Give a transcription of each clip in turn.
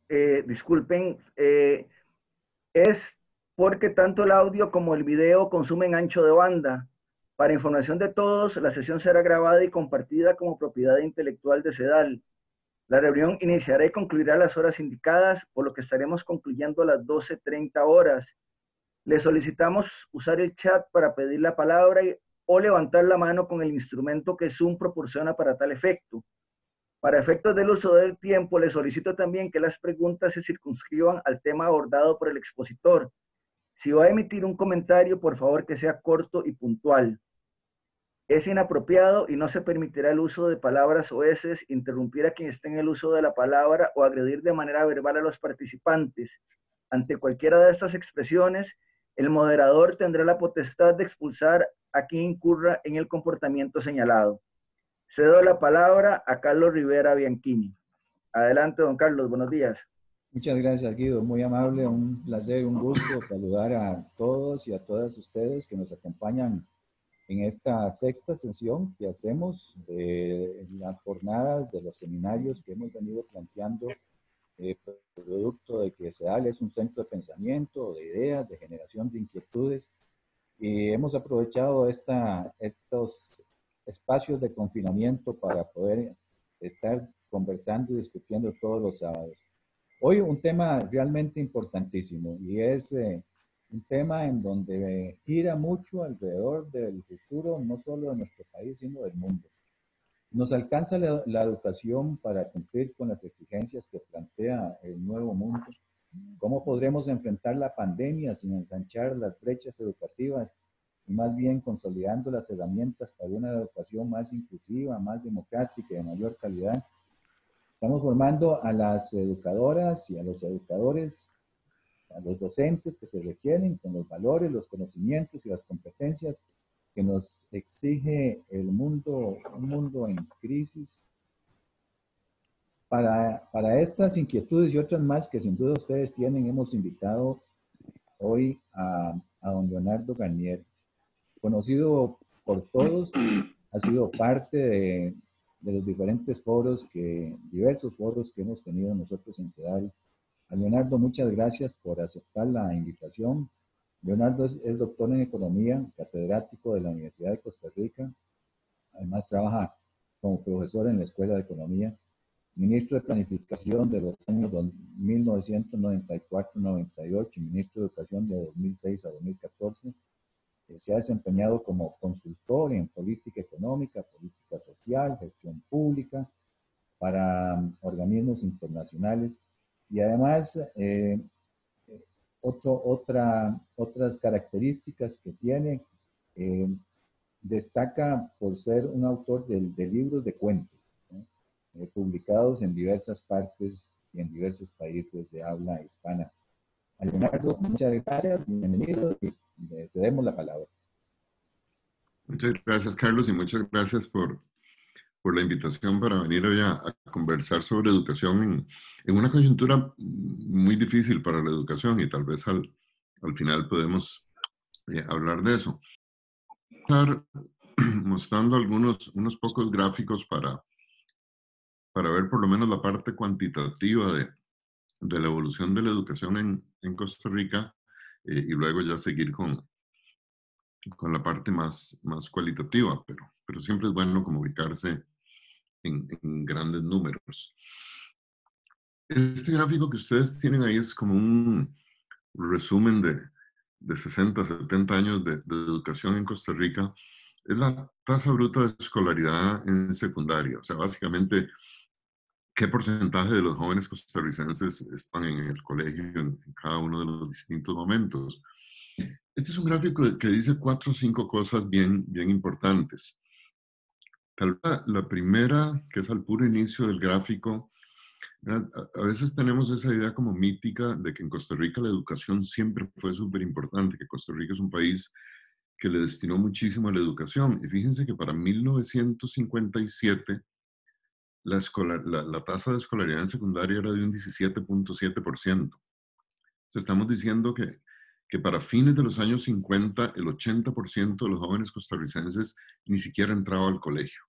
disculpen, es porque tanto el audio como el video consumen ancho de banda. Para información de todos, la sesión será grabada y compartida como propiedad intelectual de CEDAL. La reunión iniciará y concluirá a las horas indicadas, por lo que estaremos concluyendo a las 12:30 horas. Le solicitamos usar el chat para pedir la palabra o levantar la mano con el instrumento que Zoom proporciona para tal efecto. Para efectos del uso del tiempo, le solicito también que las preguntas se circunscriban al tema abordado por el expositor. Si va a emitir un comentario, por favor que sea corto y puntual. Es inapropiado y no se permitirá el uso de palabras oeces, interrumpir a quien esté en el uso de la palabra o agredir de manera verbal a los participantes. Ante cualquiera de estas expresiones, el moderador tendrá la potestad de expulsar a quien incurra en el comportamiento señalado. Cedo la palabra a Carlos Rivera Bianchini. Adelante, don Carlos, buenos días. Muchas gracias, Guido. Muy amable, un placer, un gusto saludar a todos y a todas ustedes que nos acompañan en esta sexta sesión que hacemos de las jornadas de los seminarios que hemos venido planteando, producto de que CEDAL es un centro de pensamiento, de ideas, de generación de inquietudes, y hemos aprovechado estos espacios de confinamiento para poder estar conversando y discutiendo todos los sábados. Hoy un tema realmente importantísimo y es un tema en donde gira mucho alrededor del futuro, no solo de nuestro país, sino del mundo. ¿Nos alcanza la educación para cumplir con las exigencias que plantea el nuevo mundo? ¿Cómo podremos enfrentar la pandemia sin ensanchar las brechas educativas y más bien consolidando las herramientas para una educación más inclusiva, más democrática y de mayor calidad? Estamos formando a las educadoras y a los educadores, a los docentes que se requieren con los valores, los conocimientos y las competencias que nos exige el mundo, un mundo en crisis. Para estas inquietudes y otras más que sin duda ustedes tienen, hemos invitado hoy a don Leonardo Garnier, conocido por todos, ha sido parte de los diferentes diversos foros que hemos tenido nosotros en CEDAL. A Leonardo, muchas gracias por aceptar la invitación. Leonardo es doctor en Economía, catedrático de la Universidad de Costa Rica. Además trabaja como profesor en la Escuela de Economía, ministro de Planificación de los años 1994-98, ministro de Educación de 2006 a 2014. Se ha desempeñado como consultor en política económica, política social, gestión pública para organismos internacionales y además otras características que tiene, destaca por ser un autor de libros de cuentos, publicados en diversas partes y en diversos países de habla hispana. A Leonardo, muchas gracias, bienvenido y le cedemos la palabra. Muchas gracias, Carlos, y muchas gracias por la invitación para venir hoy a conversar sobre educación en una coyuntura muy difícil para la educación y tal vez al final podemos hablar de eso. Voy a estar mostrando unos pocos gráficos para ver por lo menos la parte cuantitativa de la evolución de la educación en Costa Rica y luego ya seguir con la parte más cualitativa, pero siempre es bueno como ubicarse en grandes números. Este gráfico que ustedes tienen ahí es como un resumen de 60, 70 años de educación en Costa Rica. Es la tasa bruta de escolaridad en secundaria, o sea, básicamente qué porcentaje de los jóvenes costarricenses están en el colegio en cada uno de los distintos momentos. Este es un gráfico que dice 4 o 5 cosas bien importantes. Tal vez la primera, que es al puro inicio del gráfico, a veces tenemos esa idea como mítica de que en Costa Rica la educación siempre fue súper importante, que Costa Rica es un país que le destinó muchísimo a la educación. Y fíjense que para 1957 la tasa de escolaridad en secundaria era de un 17.7%. Estamos diciendo que para fines de los años 50, el 80% de los jóvenes costarricenses ni siquiera entraba al colegio.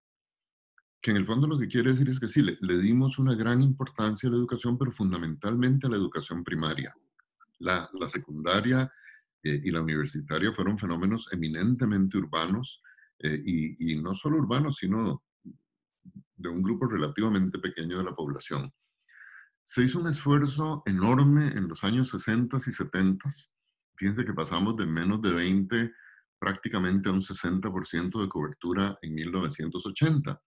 que en el fondo lo que quiere decir es que sí, le dimos una gran importancia a la educación, pero fundamentalmente a la educación primaria. La secundaria y la universitaria fueron fenómenos eminentemente urbanos, y no solo urbanos, sino de un grupo relativamente pequeño de la población. Se hizo un esfuerzo enorme en los años 60 y 70. Fíjense que pasamos de menos de 20 prácticamente a un 60% de cobertura en 1980,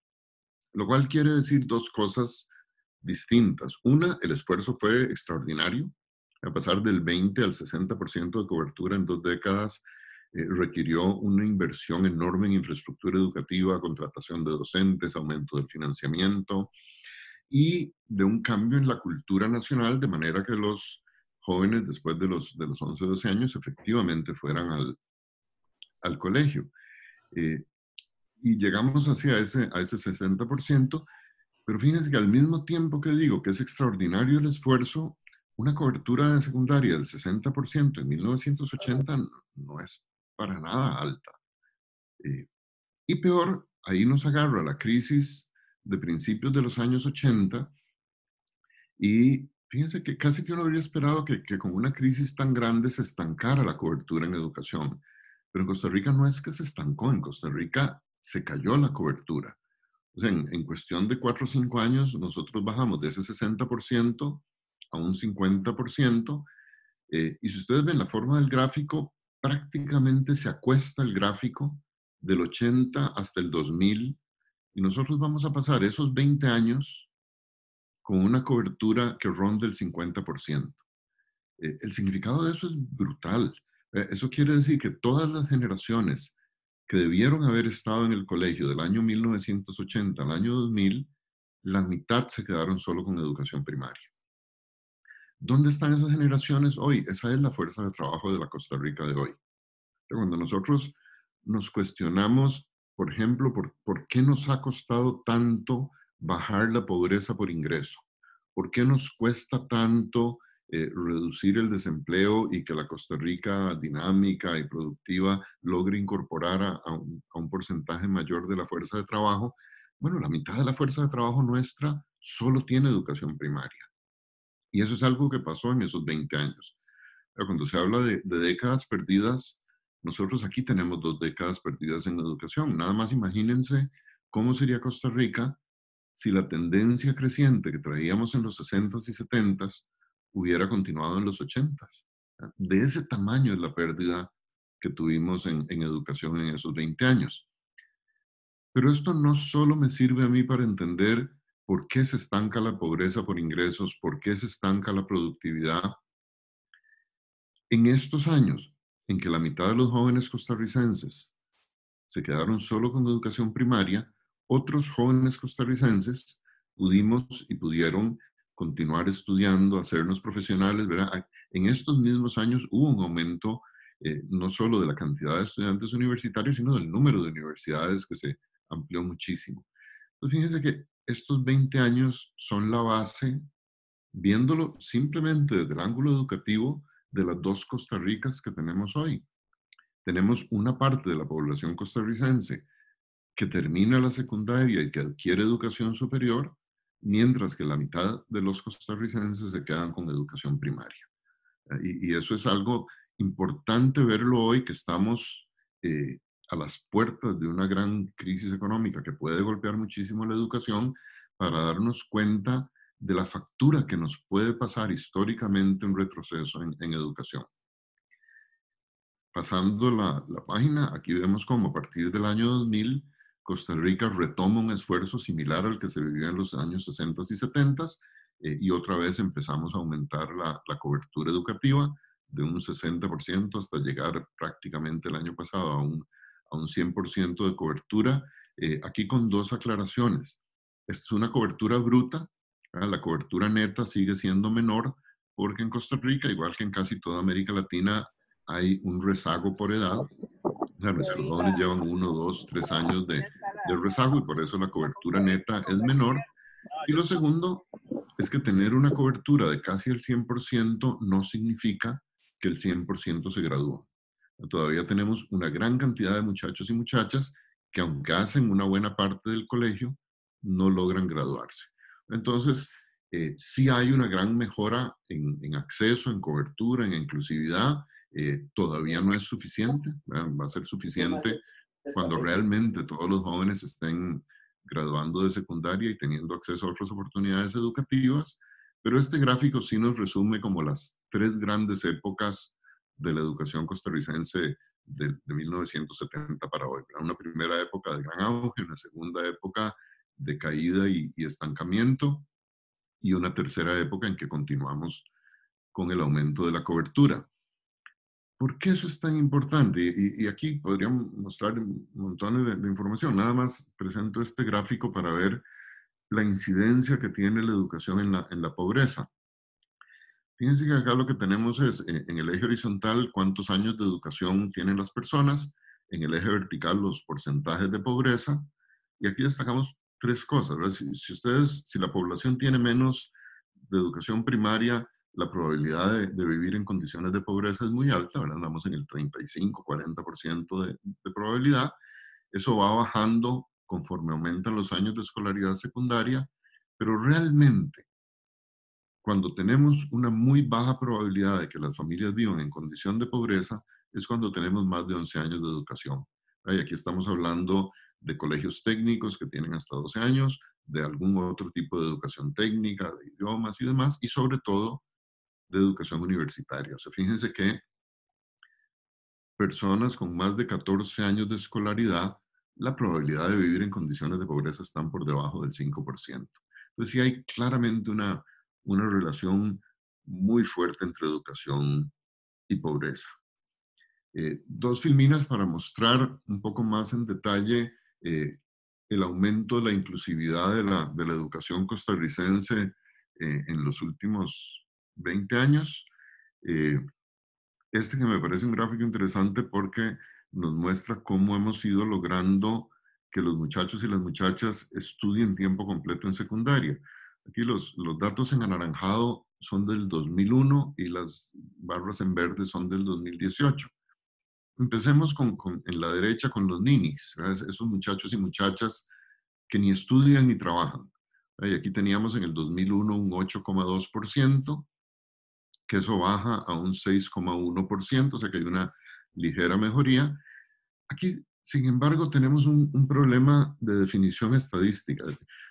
lo cual quiere decir dos cosas distintas. Una, el esfuerzo fue extraordinario. A pasar del 20 al 60% de cobertura en 2 décadas requirió una inversión enorme en infraestructura educativa, contratación de docentes, aumento del financiamiento y de un cambio en la cultura nacional, de manera que los jóvenes después de los 11 o 12 años efectivamente fueran al colegio. Eh, y llegamos hacia a ese 60%, pero fíjense que al mismo tiempo que digo que es extraordinario el esfuerzo, una cobertura de secundaria del 60% en 1980 no es para nada alta. Y peor, ahí nos agarra la crisis de principios de los años 80 y fíjense que casi que uno habría esperado que con una crisis tan grande se estancara la cobertura en educación. Pero en Costa Rica no es que se estancó, en Costa Rica se cayó la cobertura. O sea, en cuestión de 4 o 5 años, nosotros bajamos de ese 60% a un 50%. Y si ustedes ven la forma del gráfico, prácticamente se acuesta el gráfico del 80 hasta el 2000. Y nosotros vamos a pasar esos 20 años con una cobertura que ronda el 50%. El significado de eso es brutal. Eso quiere decir que todas las generaciones que debieron haber estado en el colegio del año 1980 al año 2000, la mitad se quedaron solo con educación primaria. ¿Dónde están esas generaciones hoy? Esa es la fuerza de trabajo de la Costa Rica de hoy. Cuando nosotros nos cuestionamos, por ejemplo, por qué nos ha costado tanto bajar la pobreza por ingreso, por qué nos cuesta tanto reducir el desempleo y que la Costa Rica dinámica y productiva logre incorporar a un porcentaje mayor de la fuerza de trabajo. Bueno, la mitad de la fuerza de trabajo nuestra solo tiene educación primaria. Y eso es algo que pasó en esos 20 años. Pero cuando se habla de décadas perdidas, nosotros aquí tenemos 2 décadas perdidas en educación. Nada más imagínense cómo sería Costa Rica si la tendencia creciente que traíamos en los 60s y 70s hubiera continuado en los 80s. De ese tamaño es la pérdida que tuvimos en educación en esos 20 años. Pero esto no solo me sirve a mí para entender por qué se estanca la pobreza por ingresos, por qué se estanca la productividad. En estos años en que la mitad de los jóvenes costarricenses se quedaron solo con educación primaria, otros jóvenes costarricenses pudieron continuar estudiando, hacernos profesionales, ¿verdad? En estos mismos años hubo un aumento no solo de la cantidad de estudiantes universitarios, sino del número de universidades que se amplió muchísimo. Entonces, fíjense que estos 20 años son la base, viéndolo simplemente desde el ángulo educativo, de las dos Costa Ricas que tenemos hoy. Tenemos una parte de la población costarricense que termina la secundaria y que adquiere educación superior, mientras que la mitad de los costarricenses se quedan con educación primaria. Y eso es algo importante verlo hoy que estamos a las puertas de una gran crisis económica que puede golpear muchísimo la educación, para darnos cuenta de la factura que nos puede pasar históricamente un retroceso en educación. Pasando la página, aquí vemos cómo a partir del año 2000, Costa Rica retoma un esfuerzo similar al que se vivió en los años 60 y 70, y otra vez empezamos a aumentar la cobertura educativa de un 60% hasta llegar prácticamente el año pasado a un 100% de cobertura. Aquí con dos aclaraciones. Esta es una cobertura bruta, ¿verdad? La cobertura neta sigue siendo menor porque en Costa Rica, igual que en casi toda América Latina, hay un rezago por edad. O sea, nuestros jóvenes llevan 1, 2, 3 años de rezago y por eso la cobertura neta es menor. Y lo segundo es que tener una cobertura de casi el 100% no significa que el 100% se gradúa. Todavía tenemos una gran cantidad de muchachos y muchachas que, aunque hacen una buena parte del colegio, no logran graduarse. Entonces, sí hay una gran mejora en acceso, en cobertura, en inclusividad. Todavía no es suficiente, ¿verdad? Va a ser suficiente cuando realmente todos los jóvenes estén graduando de secundaria y teniendo acceso a otras oportunidades educativas. Pero este gráfico sí nos resume como las tres grandes épocas de la educación costarricense de 1970 para hoy, ¿verdad? Una primera época de gran auge, una segunda época de caída y estancamiento, y una tercera época en que continuamos con el aumento de la cobertura. ¿Por qué eso es tan importante? Y aquí podríamos mostrar montones de información. Nada más presento este gráfico para ver la incidencia que tiene la educación en la pobreza. Fíjense que acá lo que tenemos es, en el eje horizontal, cuántos años de educación tienen las personas, en el eje vertical, los porcentajes de pobreza, y aquí destacamos tres cosas, ¿verdad? Si la población tiene menos de educación primaria, la probabilidad de vivir en condiciones de pobreza es muy alta, ¿verdad? Andamos en el 35-40% de probabilidad. Eso va bajando conforme aumentan los años de escolaridad secundaria, pero realmente, cuando tenemos una muy baja probabilidad de que las familias vivan en condición de pobreza, es cuando tenemos más de 11 años de educación. Y aquí estamos hablando de colegios técnicos que tienen hasta 12 años, de algún otro tipo de educación técnica, de idiomas y demás, y sobre todo de educación universitaria. O sea, fíjense que personas con más de 14 años de escolaridad, la probabilidad de vivir en condiciones de pobreza están por debajo del 5%. Entonces sí hay claramente una relación muy fuerte entre educación y pobreza. Dos filminas para mostrar un poco más en detalle el aumento de la inclusividad de la educación costarricense en los últimos 20 años. Este que me parece un gráfico interesante porque nos muestra cómo hemos ido logrando que los muchachos y las muchachas estudien tiempo completo en secundaria. Aquí los datos en anaranjado son del 2001 y las barras en verde son del 2018. Empecemos en la derecha con los ninis, ¿verdad? Esos muchachos y muchachas que ni estudian ni trabajan. Y aquí teníamos en el 2001 un 8,2%, que eso baja a un 6,1%, o sea que hay una ligera mejoría. Aquí, sin embargo, tenemos un problema de definición estadística.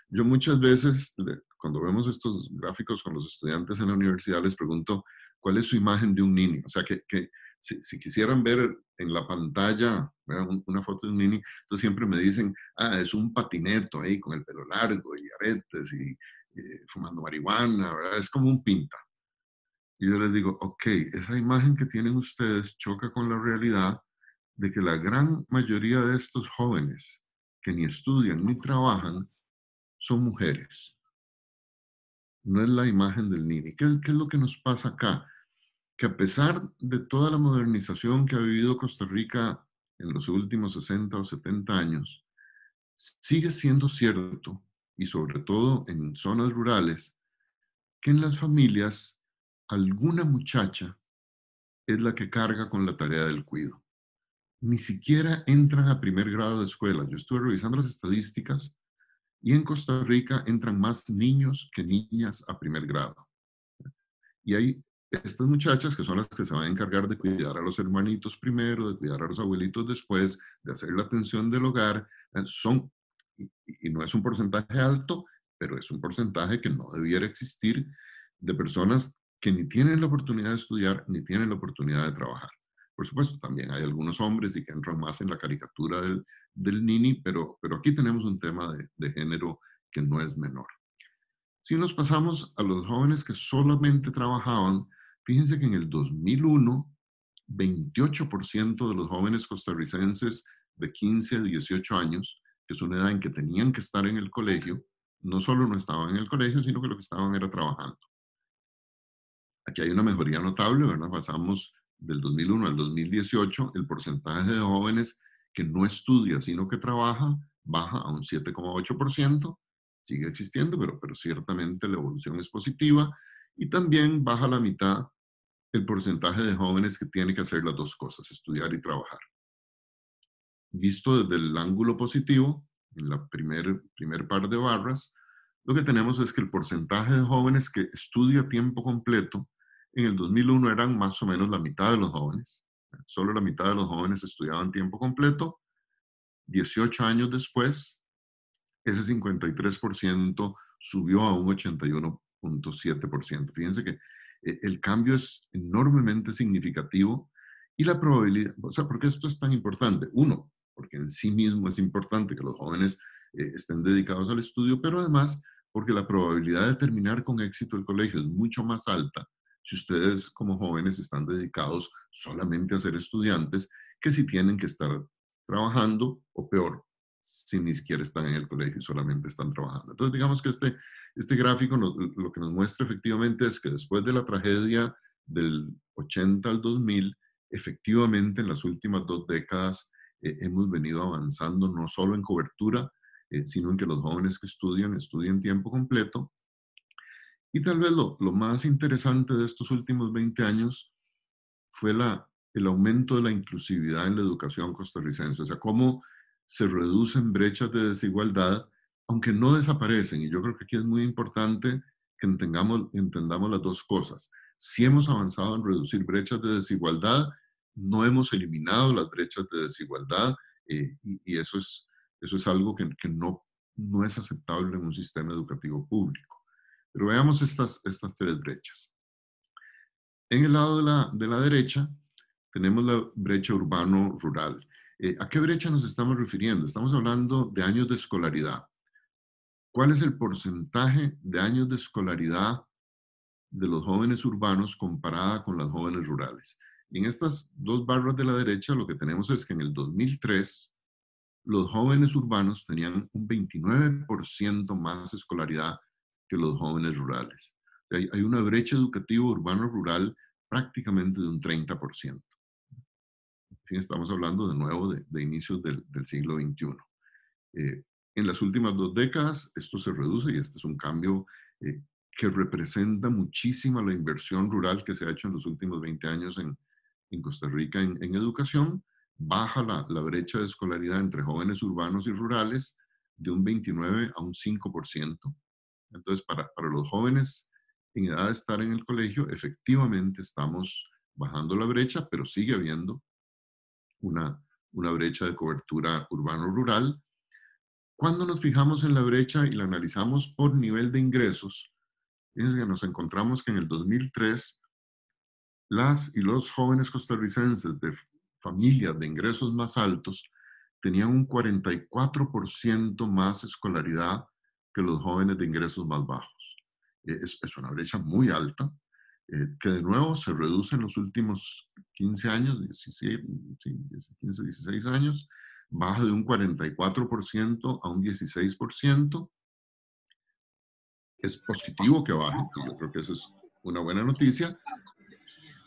Yo muchas veces, cuando vemos estos gráficos con los estudiantes en la universidad, les pregunto cuál es su imagen de un niño. O sea, que si quisieran ver en la pantalla, ¿verdad?, una foto de un niño, entonces siempre me dicen, es un patineto ahí con el pelo largo y aretes y fumando marihuana, ¿verdad? Es como un pinta. Y yo les digo, ok, esa imagen que tienen ustedes choca con la realidad de que la gran mayoría de estos jóvenes que ni estudian ni trabajan son mujeres. No es la imagen del niño. ¿Qué es lo que nos pasa acá? Que a pesar de toda la modernización que ha vivido Costa Rica en los últimos 60 o 70 años, sigue siendo cierto, y sobre todo en zonas rurales, que en las familias alguna muchacha es la que carga con la tarea del cuidado. Ni siquiera entran a primer grado de escuela. Yo estuve revisando las estadísticas y en Costa Rica entran más niños que niñas a primer grado. Y hay estas muchachas que son las que se van a encargar de cuidar a los hermanitos primero, de cuidar a los abuelitos después, de hacer la atención del hogar. Son, y no es un porcentaje alto, pero es un porcentaje que no debiera existir, de personas que ni tienen la oportunidad de estudiar ni tienen la oportunidad de trabajar. Por supuesto, también hay algunos hombres y que entran más en la caricatura del nini, pero aquí tenemos un tema de género que no es menor. Si nos pasamos a los jóvenes que solamente trabajaban, fíjense que en el 2001, 28% de los jóvenes costarricenses de 15 a 18 años, que es una edad en que tenían que estar en el colegio, no solo no estaban en el colegio, sino que lo que estaban era trabajando. Aquí hay una mejoría notable, ¿verdad? Pasamos del 2001 al 2018, el porcentaje de jóvenes que no estudia, sino que trabaja, baja a un 7,8%. Sigue existiendo, pero ciertamente la evolución es positiva. Y también baja a la mitad el porcentaje de jóvenes que tiene que hacer las dos cosas, estudiar y trabajar. Visto desde el ángulo positivo, en la primer par de barras, lo que tenemos es que el porcentaje de jóvenes que estudia a tiempo completo, en el 2001 eran más o menos la mitad de los jóvenes. Solo la mitad de los jóvenes estudiaban tiempo completo. 18 años después, ese 53% subió a un 81.7%. Fíjense que el cambio es enormemente significativo y la probabilidad, o sea, ¿por qué esto es tan importante? Uno, porque en sí mismo es importante que los jóvenes estén dedicados al estudio, pero además porque la probabilidad de terminar con éxito el colegio es mucho más alta si ustedes como jóvenes están dedicados solamente a ser estudiantes que si tienen que estar trabajando o peor, si ni siquiera están en el colegio y solamente están trabajando. Entonces, digamos que este gráfico lo que nos muestra efectivamente es que después de la tragedia del 80 al 2000, efectivamente en las últimas 2 décadas hemos venido avanzando no solo en cobertura, sino en que los jóvenes que estudien tiempo completo. Y tal vez lo más interesante de estos últimos 20 años fue el aumento de la inclusividad en la educación costarricense, o sea, cómo se reducen brechas de desigualdad, aunque no desaparecen. Y yo creo que aquí es muy importante que entendamos las dos cosas. Si hemos avanzado en reducir brechas de desigualdad, no hemos eliminado las brechas de desigualdad, y eso es algo que no es aceptable en un sistema educativo público. Pero veamos estas 3 brechas. En el lado de la derecha tenemos la brecha urbano-rural. ¿A qué brecha nos estamos refiriendo? Estamos hablando de años de escolaridad. ¿Cuál es el porcentaje de años de escolaridad de los jóvenes urbanos comparada con las jóvenes rurales? Y en estas 2 barras de la derecha lo que tenemos es que en el 2003 los jóvenes urbanos tenían un 29% más escolaridad que los jóvenes rurales. Hay una brecha educativa urbano-rural prácticamente de un 30%. En fin, estamos hablando de nuevo de inicios del siglo XXI. En las últimas 2 décadas esto se reduce y este es un cambio que representa muchísima la inversión rural que se ha hecho en los últimos 20 años en Costa Rica en educación. Baja la brecha de escolaridad entre jóvenes urbanos y rurales de un 29 a un 5%. Entonces, para los jóvenes en edad de estar en el colegio, efectivamente estamos bajando la brecha, pero sigue habiendo una brecha de cobertura urbano-rural. Cuando nos fijamos en la brecha y la analizamos por nivel de ingresos, fíjense que nos encontramos que en el 2003 las y los jóvenes costarricenses de familias de ingresos más altos tenían un 44% más escolaridad que los jóvenes de ingresos más bajos. Es una brecha muy alta, que de nuevo se reduce en los últimos 15 años, 15, 16 años, baja de un 44% a un 16%. Es positivo que baje, y yo creo que esa es una buena noticia,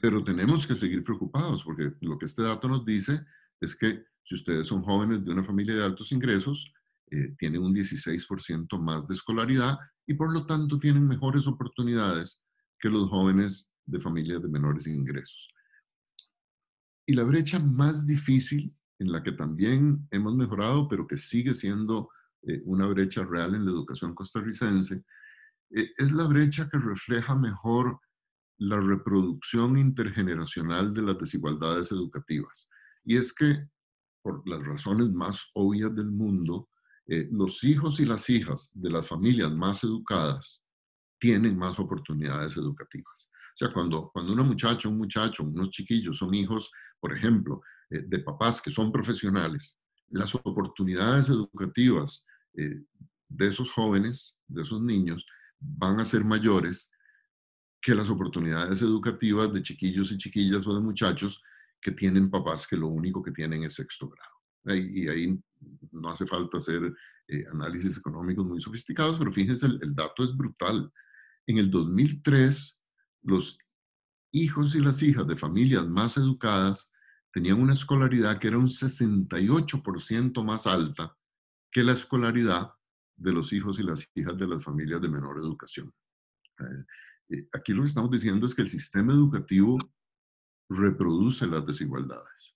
pero tenemos que seguir preocupados, porque lo que este dato nos dice es que si ustedes son jóvenes de una familia de altos ingresos, tienen un 16% más de escolaridad y por lo tanto tienen mejores oportunidades que los jóvenes de familias de menores ingresos. Y la brecha más difícil, en la que también hemos mejorado, pero que sigue siendo una brecha real en la educación costarricense, es la brecha que refleja mejor la reproducción intergeneracional de las desigualdades educativas. Y es que, por las razones más obvias del mundo, los hijos y las hijas de las familias más educadas tienen más oportunidades educativas. O sea, cuando una muchacha, un muchacho, unos chiquillos son hijos, por ejemplo, de papás que son profesionales, las oportunidades educativas de esos jóvenes, de esos niños, van a ser mayores que las oportunidades educativas de chiquillos y chiquillas o de muchachos que tienen papás que lo único que tienen es sexto grado. Y ahí no hace falta hacer análisis económicos muy sofisticados, pero fíjense, el dato es brutal. En el 2003, los hijos y las hijas de familias más educadas tenían una escolaridad que era un 68% más alta que la escolaridad de los hijos y las hijas de las familias de menor educación. Aquí lo que estamos diciendo es que el sistema educativo reproduce las desigualdades.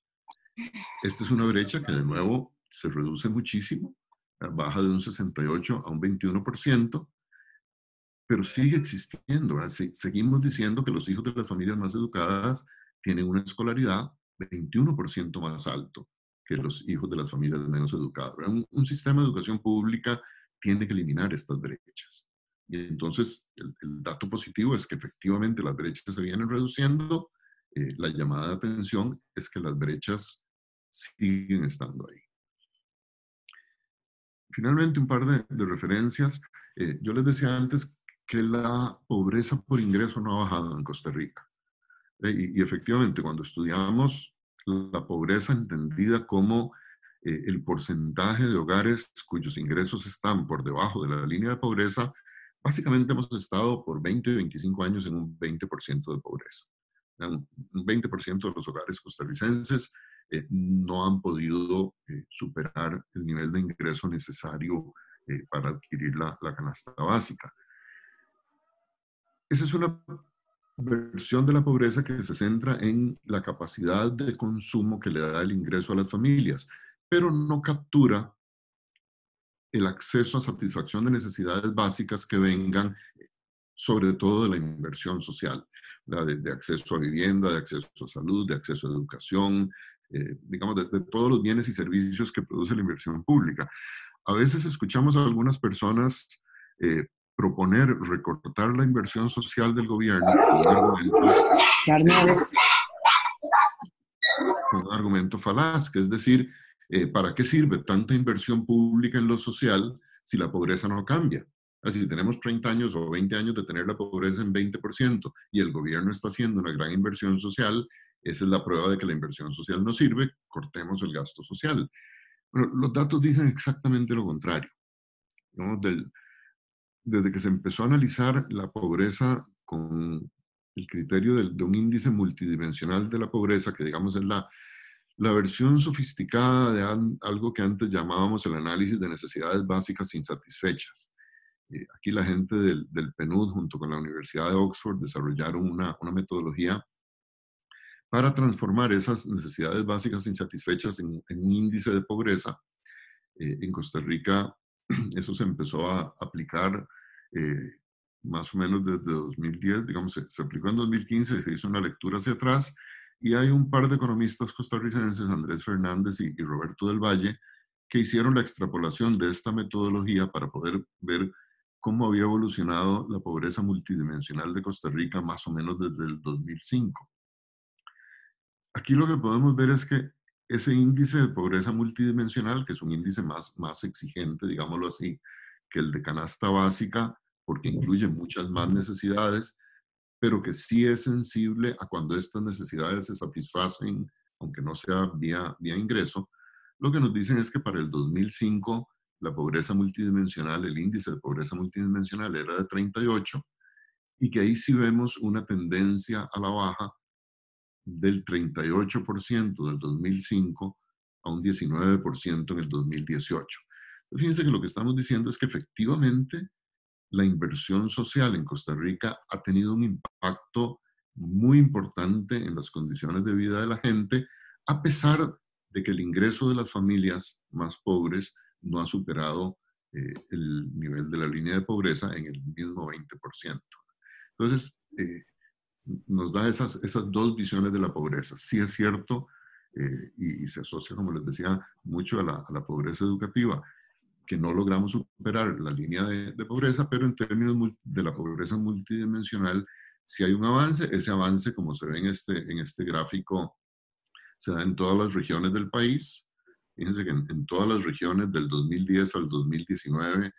Esta es una brecha que de nuevo se reduce muchísimo, baja de un 68 a un 21%, pero sigue existiendo, ¿verdad? Seguimos diciendo que los hijos de las familias más educadas tienen una escolaridad 21% más alto que los hijos de las familias menos educadas. Un sistema de educación pública tiene que eliminar estas brechas. Y entonces el dato positivo es que efectivamente las brechas se vienen reduciendo. La llamada de atención es que las brechas siguen estando ahí. Finalmente, un par de referencias. Yo les decía antes que la pobreza por ingreso no ha bajado en Costa Rica. Y efectivamente, cuando estudiamos la pobreza entendida como el porcentaje de hogares cuyos ingresos están por debajo de la línea de pobreza, básicamente hemos estado por 20 o 25 años en un 20% de pobreza. Un 20% de los hogares costarricenses no han podido superar el nivel de ingreso necesario para adquirir la canasta básica. Esa es una versión de la pobreza que se centra en la capacidad de consumo que le da el ingreso a las familias, pero no captura el acceso a satisfacción de necesidades básicas que vengan sobre todo de la inversión social, de acceso a vivienda, de acceso a salud, de acceso a educación, digamos, de todos los bienes y servicios que produce la inversión pública. A veces escuchamos a algunas personas proponer recortar la inversión social del gobierno con un argumento falaz, que es decir, ¿para qué sirve tanta inversión pública en lo social si la pobreza no cambia? Así, si tenemos 30 años o 20 años de tener la pobreza en 20% y el gobierno está haciendo una gran inversión social, esa es la prueba de que la inversión social no sirve, cortemos el gasto social. Bueno, los datos dicen exactamente lo contrario. ¿No? Desde que se empezó a analizar la pobreza con el criterio de un índice multidimensional de la pobreza, que digamos es la versión sofisticada de algo que antes llamábamos el análisis de necesidades básicas insatisfechas. Aquí la gente del PNUD junto con la Universidad de Oxford desarrollaron una metodología para transformar esas necesidades básicas insatisfechas en un índice de pobreza. En Costa Rica eso se empezó a aplicar más o menos desde 2010, digamos, se aplicó en 2015, se hizo una lectura hacia atrás, y hay un par de economistas costarricenses, Andrés Fernández y Roberto del Valle, que hicieron la extrapolación de esta metodología para poder ver cómo había evolucionado la pobreza multidimensional de Costa Rica más o menos desde el 2005. Aquí lo que podemos ver es que ese índice de pobreza multidimensional, que es un índice más exigente, digámoslo así, que el de canasta básica, porque incluye muchas más necesidades, pero que sí es sensible a cuando estas necesidades se satisfacen, aunque no sea vía ingreso. Lo que nos dicen es que para el 2005 la pobreza multidimensional, el índice de pobreza multidimensional era de 38, y que ahí sí vemos una tendencia a la baja del 38% del 2005 a un 19% en el 2018. Fíjense que lo que estamos diciendo es que efectivamente la inversión social en Costa Rica ha tenido un impacto muy importante en las condiciones de vida de la gente, a pesar de que el ingreso de las familias más pobres no ha superado el nivel de la línea de pobreza en el mismo 20%. Entonces, nos da esas dos visiones de la pobreza. Sí es cierto, y se asocia, como les decía, mucho a la pobreza educativa, que no logramos superar la línea de pobreza, pero en términos de la pobreza multidimensional, sí hay un avance. Ese avance, como se ve en este gráfico, se da en todas las regiones del país. Fíjense que en todas las regiones del 2010 al 2019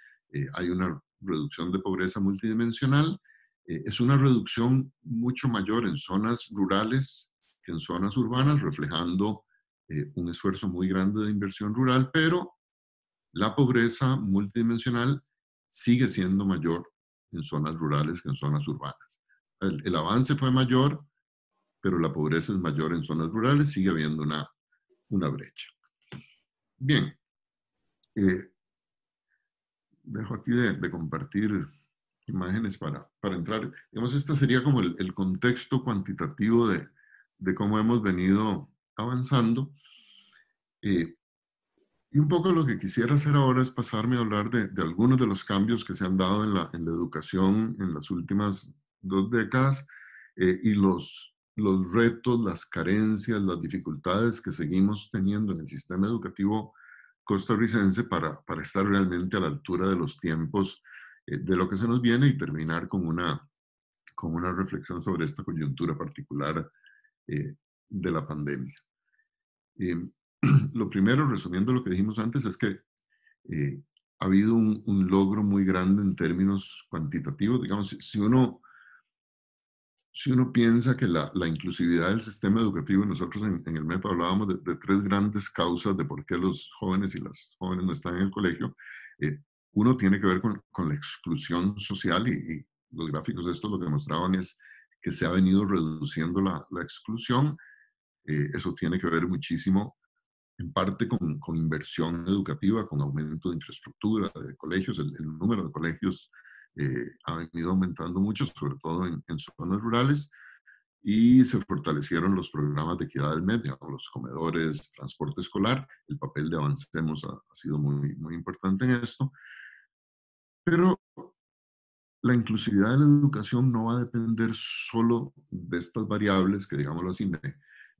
hay una reducción de pobreza multidimensional. Es una reducción mucho mayor en zonas rurales que en zonas urbanas, reflejando un esfuerzo muy grande de inversión rural, pero la pobreza multidimensional sigue siendo mayor en zonas rurales que en zonas urbanas. El avance fue mayor, pero la pobreza es mayor en zonas rurales, sigue habiendo una brecha. Bien, dejo aquí de compartir imágenes para entrar. Digamos, este sería como el contexto cuantitativo de cómo hemos venido avanzando. Y un poco lo que quisiera hacer ahora es pasarme a hablar de algunos de los cambios que se han dado en la educación en las últimas 2 décadas, y los retos, las carencias, las dificultades que seguimos teniendo en el sistema educativo costarricense para estar realmente a la altura de los tiempos, de lo que se nos viene, y terminar con una reflexión sobre esta coyuntura particular de la pandemia. Eh, lo primero, resumiendo lo que dijimos antes, es que ha habido un logro muy grande en términos cuantitativos. Digamos, si uno piensa que la inclusividad del sistema educativo, nosotros en el MEP hablábamos de 3 grandes causas de por qué los jóvenes y las jóvenes no están en el colegio. Uno tiene que ver con la exclusión social, y los gráficos de esto lo que mostraban es que se ha venido reduciendo la exclusión. Eso tiene que ver muchísimo en parte con inversión educativa, con aumento de infraestructura, de colegios. El número de colegios ha venido aumentando mucho, sobre todo en zonas rurales, y se fortalecieron los programas de equidad del MED, digamos, los comedores, transporte escolar. El papel de Avancemos ha sido muy, muy importante en esto. Pero la inclusividad de la educación no va a depender solo de estas variables que, digámoslo así,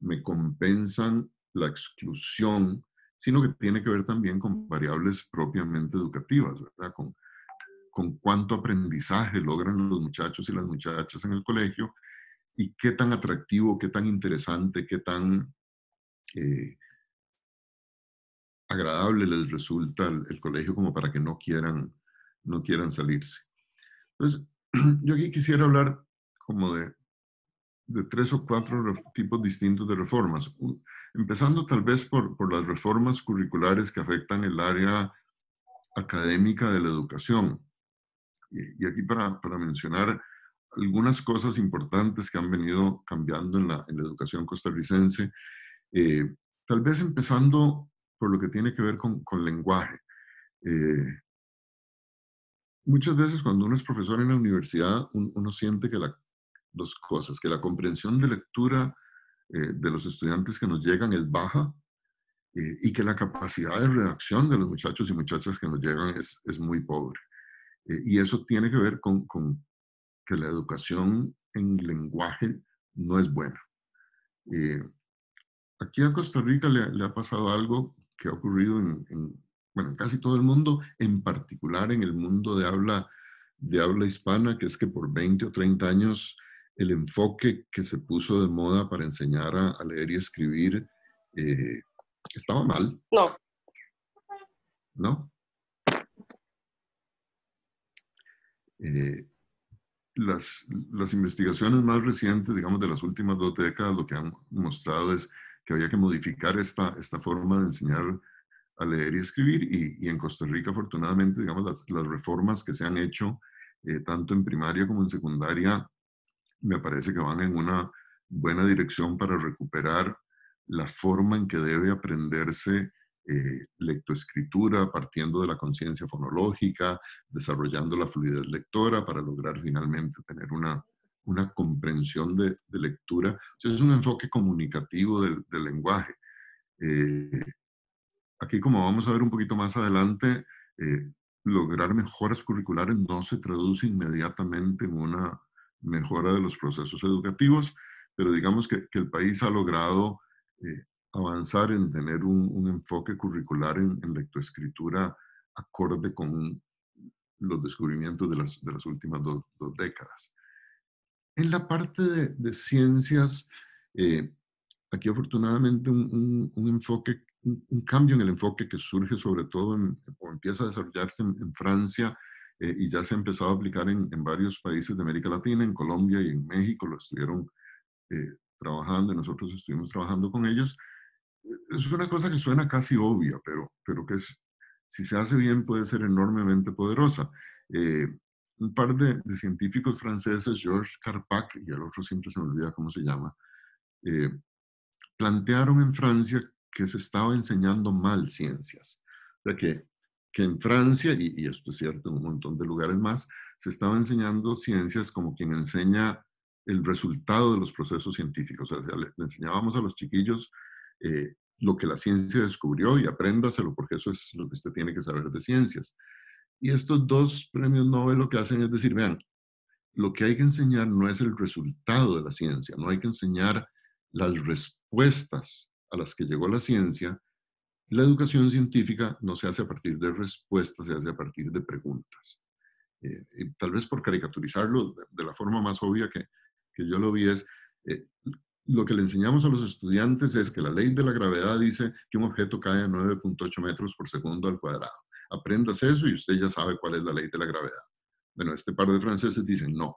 me compensan la exclusión, sino que tiene que ver también con variables propiamente educativas, ¿verdad? Con cuánto aprendizaje logran los muchachos y las muchachas en el colegio, y qué tan atractivo, qué tan interesante, qué tan eh, agradable les resulta el colegio como para que no quieran salirse. Entonces, yo aquí quisiera hablar como de 3 o 4 tipos distintos de reformas. Empezando tal vez por las reformas curriculares que afectan el área académica de la educación. Y aquí para mencionar algunas cosas importantes que han venido cambiando en la educación costarricense, tal vez empezando por lo que tiene que ver con lenguaje. Eh, Muchas veces cuando uno es profesor en la universidad, uno siente que 2 cosas, que la comprensión de lectura de los estudiantes que nos llegan es baja, y que la capacidad de redacción de los muchachos y muchachas que nos llegan es muy pobre. Y eso tiene que ver con que la educación en lenguaje no es buena. Eh, Aquí a Costa Rica le ha pasado algo que ha ocurrido bueno, en casi todo el mundo, en particular en el mundo de habla hispana, que es que por 20 o 30 años el enfoque que se puso de moda para enseñar a leer y escribir estaba mal, No. ¿no? Eh, las investigaciones más recientes, digamos, de las últimas 2 décadas, lo que han mostrado es que había que modificar esta forma de enseñar a leer y escribir, y en Costa Rica, afortunadamente, digamos, las reformas que se han hecho, tanto en primaria como en secundaria, me parece que van en una buena dirección para recuperar la forma en que debe aprenderse lectoescritura, partiendo de la conciencia fonológica, desarrollando la fluidez lectora para lograr finalmente tener una comprensión de lectura. O sea, es un enfoque comunicativo del lenguaje. Eh, Aquí, como vamos a ver un poquito más adelante, lograr mejoras curriculares no se traduce inmediatamente en una mejora de los procesos educativos, pero digamos que el país ha logrado avanzar en tener un enfoque curricular en lectoescritura acorde con los descubrimientos de las últimas 2 décadas. En la parte de ciencias, eh, aquí afortunadamente un enfoque, un cambio en el enfoque que surge sobre todo o empieza a desarrollarse en Francia, y ya se ha empezado a aplicar en varios países de América Latina, en Colombia y en México lo estuvieron trabajando, y nosotros estuvimos trabajando con ellos. Es una cosa que suena casi obvia, pero que si se hace bien puede ser enormemente poderosa. Eh, un par de científicos franceses, Georges Carpac y el otro siempre se me olvida cómo se llama, eh, plantearon en Francia que se estaba enseñando mal ciencias. O sea, que en Francia, y esto es cierto en un montón de lugares más, se estaba enseñando ciencias como quien enseña el resultado de los procesos científicos. O sea, le enseñábamos a los chiquillos lo que la ciencia descubrió y apréndaselo, porque eso es lo que usted tiene que saber de ciencias. Y estos dos premios Nobel lo que hacen es decir, vean, lo que hay que enseñar no es el resultado de la ciencia, no hay que enseñar las respuestas a las que llegó la ciencia. La educación científica no se hace a partir de respuestas, se hace a partir de preguntas. Y tal vez por caricaturizarlo de la forma más obvia que yo lo vi es, eh, lo que le enseñamos a los estudiantes es que la ley de la gravedad dice que un objeto cae a 9.8 metros por segundo al cuadrado. Aprendas eso y usted ya sabe cuál es la ley de la gravedad. Bueno, este par de franceses dicen no.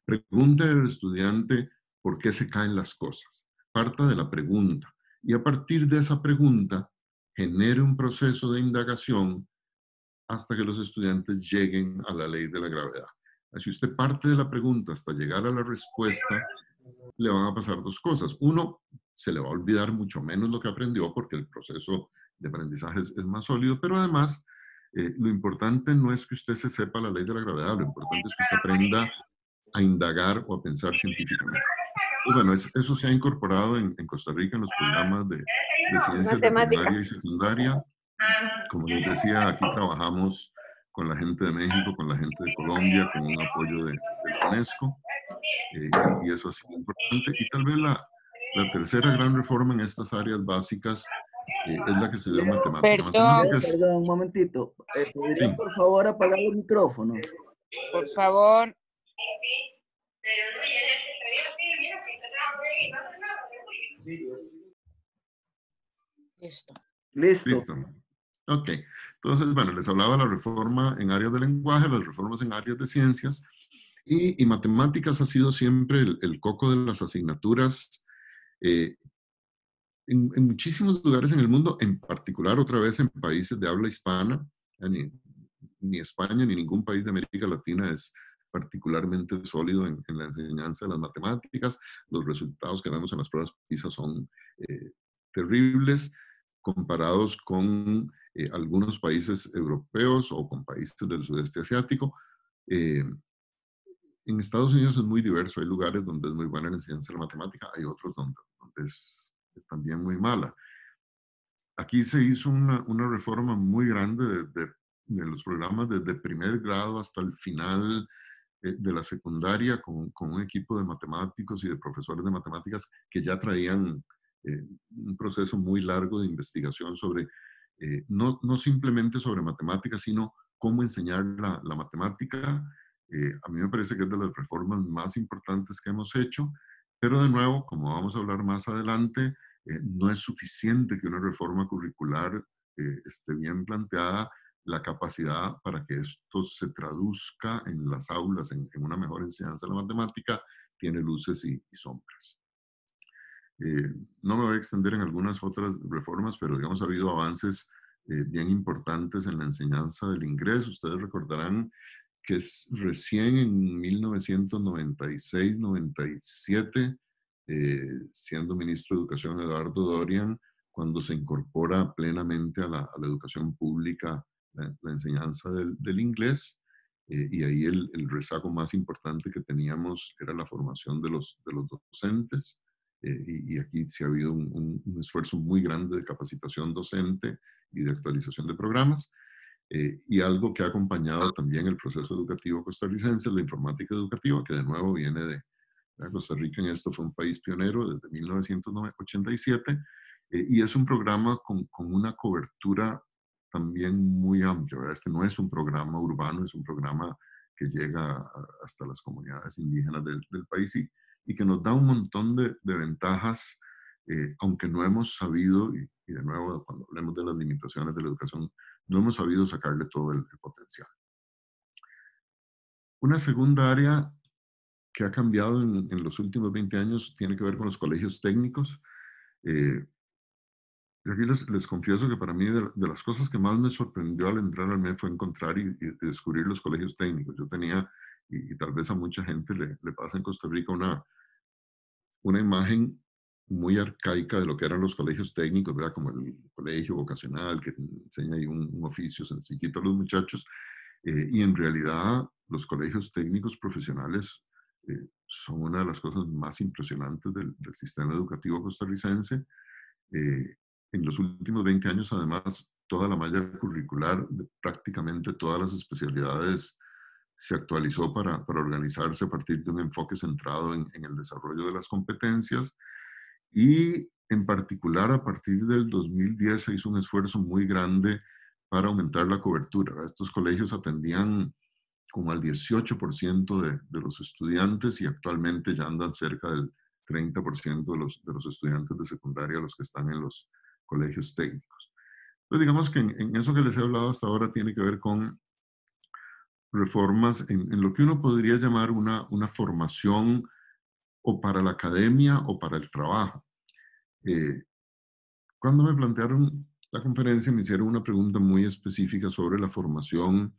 Pregunte al estudiante por qué se caen las cosas. Parta de la pregunta. Y a partir de esa pregunta, genere un proceso de indagación hasta que los estudiantes lleguen a la ley de la gravedad. Si usted parte de la pregunta hasta llegar a la respuesta, le van a pasar dos cosas. Uno, se le va a olvidar mucho menos lo que aprendió porque el proceso de aprendizaje es más sólido, pero además, lo importante no es que usted se sepa la ley de la gravedad, lo importante es que usted aprenda a indagar o a pensar científicamente. Y bueno, eso se ha incorporado en Costa Rica en los programas de ciencias de primaria y secundaria. Como les decía, aquí trabajamos con la gente de México, con la gente de Colombia, con un apoyo de la UNESCO, y eso ha sido importante. Y tal vez la tercera gran reforma en estas áreas básicas es la que se dio en matemáticas. Matemáticas, Perdón, un momentito. ¿Podrían, sí. por favor, apagar los micrófonos? Por favor. Listo. Listo. Ok. Entonces, bueno, les hablaba de la reforma en áreas de lenguaje, las reformas en áreas de ciencias, y matemáticas ha sido siempre el coco de las asignaturas en muchísimos lugares en el mundo, en particular otra vez en países de habla hispana. Ni España ni ningún país de América Latina es particularmente sólido en la enseñanza de las matemáticas. Los resultados que damos en las pruebas PISA son terribles comparados con algunos países europeos o con países del sudeste asiático. En Estados Unidos es muy diverso, hay lugares donde es muy buena la enseñanza de la matemática, hay otros donde es también muy mala. Aquí se hizo una reforma muy grande de los programas desde primer grado hasta el final de la secundaria con un equipo de matemáticos y de profesores de matemáticas que ya traían un proceso muy largo de investigación sobre, no simplemente sobre matemáticas, sino cómo enseñar la matemática. A mí me parece que es de las reformas más importantes que hemos hecho, pero de nuevo, como vamos a hablar más adelante, no es suficiente que una reforma curricular esté bien planteada. La capacidad para que esto se traduzca en las aulas, en una mejor enseñanza de la matemática, tiene luces y sombras. No me voy a extender en algunas otras reformas, pero digamos ha habido avances bien importantes en la enseñanza del inglés. Ustedes recordarán que es recién en 1996-97, siendo ministro de Educación Eduardo Dorian, cuando se incorpora plenamente a la educación pública la enseñanza del inglés, y ahí el rezago más importante que teníamos era la formación de los docentes, y aquí sí ha habido un esfuerzo muy grande de capacitación docente y de actualización de programas. Y algo que ha acompañado también el proceso educativo costarricense es la informática educativa, que de nuevo viene de Costa Rica. En esto fue un país pionero desde 1987, y es un programa con una cobertura también muy amplia, ¿verdad? Este no es un programa urbano, es un programa que llega hasta las comunidades indígenas del país, y que nos da un montón de ventajas, aunque no hemos sabido, y de nuevo cuando hablemos de las limitaciones de la educación, no hemos sabido sacarle todo el potencial. Una segunda área que ha cambiado en los últimos 20 años tiene que ver con los colegios técnicos. Y aquí les confieso que para mí de las cosas que más me sorprendió al entrar al MEF fue encontrar y descubrir los colegios técnicos. Yo tenía, y tal vez a mucha gente le pasa en Costa Rica, una imagen muy arcaica de lo que eran los colegios técnicos, ¿verdad? Como el colegio vocacional que enseña ahí un oficio sencillito a los muchachos, y en realidad los colegios técnicos profesionales son una de las cosas más impresionantes del sistema educativo costarricense. en los últimos 20 años, además, toda la malla curricular de prácticamente todas las especialidades se actualizó para organizarse a partir de un enfoque centrado en el desarrollo de las competencias, y en particular a partir del 2010 se hizo un esfuerzo muy grande para aumentar la cobertura. Estos colegios atendían como al 18% de los estudiantes, y actualmente ya andan cerca del 30% de los estudiantes de secundaria los que están en los colegios técnicos. Entonces, digamos que en eso que les he hablado hasta ahora tiene que ver con reformas en lo que uno podría llamar una formación o para la academia o para el trabajo. Cuando me plantearon la conferencia me hicieron una pregunta muy específica sobre la formación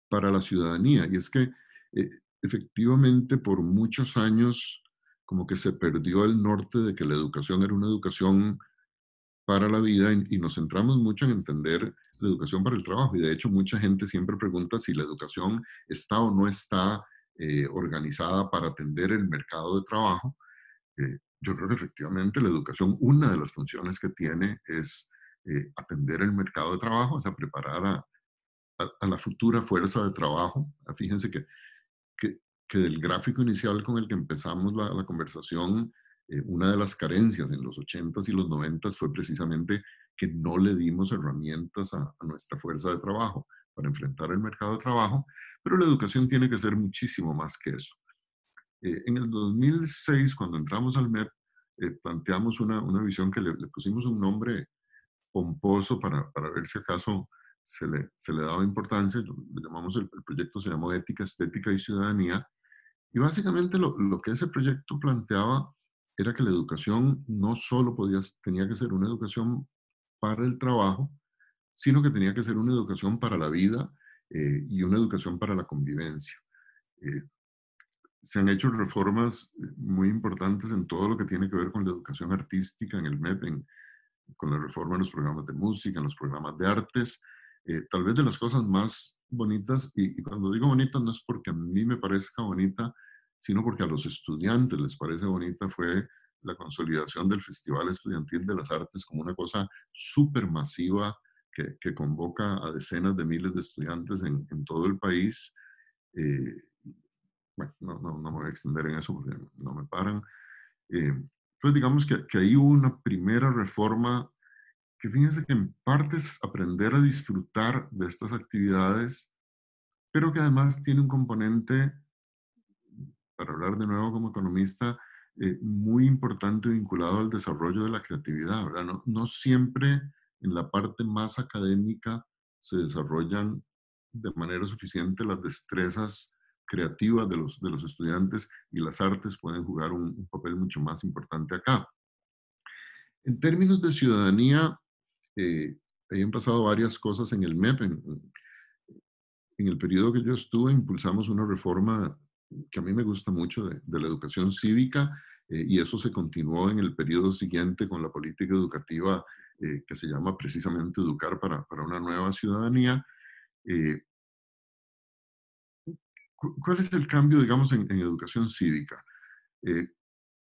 para la ciudadanía, y es que efectivamente por muchos años como que se perdió el norte de que la educación era una educación para la vida, y nos centramos mucho en entender la educación para el trabajo, y de hecho mucha gente siempre pregunta si la educación está o no está organizada para atender el mercado de trabajo. Yo creo que efectivamente la educación, una de las funciones que tiene es atender el mercado de trabajo, o sea, preparar a la futura fuerza de trabajo. Fíjense que, que del gráfico inicial con el que empezamos la conversación, una de las carencias en los 80s y los 90s fue precisamente que no le dimos herramientas a nuestra fuerza de trabajo para enfrentar el mercado de trabajo, pero la educación tiene que ser muchísimo más que eso. En el 2006, cuando entramos al MEP, planteamos una visión que le pusimos un nombre pomposo para ver si acaso se le daba importancia. Le llamamos el proyecto, se llamó Ética, Estética y Ciudadanía. Y básicamente lo que ese proyecto planteaba era que la educación no solo tenía que ser una educación para el trabajo, sino que tenía que ser una educación para la vida y una educación para la convivencia. Eh, Se han hecho reformas muy importantes en todo lo que tiene que ver con la educación artística en el MEP, con la reforma en los programas de música, en los programas de artes. Tal vez de las cosas más bonitas, y cuando digo bonita no es porque a mí me parezca bonita, sino porque a los estudiantes les parece bonita, fue la consolidación del Festival Estudiantil de las Artes como una cosa súper masiva que convoca a decenas de miles de estudiantes en todo el país. Eh, bueno, no me voy a extender en eso porque no me paran. Pues digamos que ahí hubo una primera reforma que, fíjense, que en parte es aprender a disfrutar de estas actividades, pero que además tiene un componente, para hablar de nuevo como economista, muy importante vinculado al desarrollo de la creatividad, ¿verdad? No siempre en la parte más académica se desarrollan de manera suficiente las destrezas creativas de los estudiantes, y las artes pueden jugar un papel mucho más importante acá. En términos de ciudadanía, habían pasado varias cosas en el MEP. En el periodo que yo estuve, impulsamos una reforma que a mí me gusta mucho de la educación cívica, y eso se continuó en el periodo siguiente con la política educativa que se llama precisamente Educar para una nueva ciudadanía. Eh, ¿Cuál es el cambio, digamos, en educación cívica? Eh,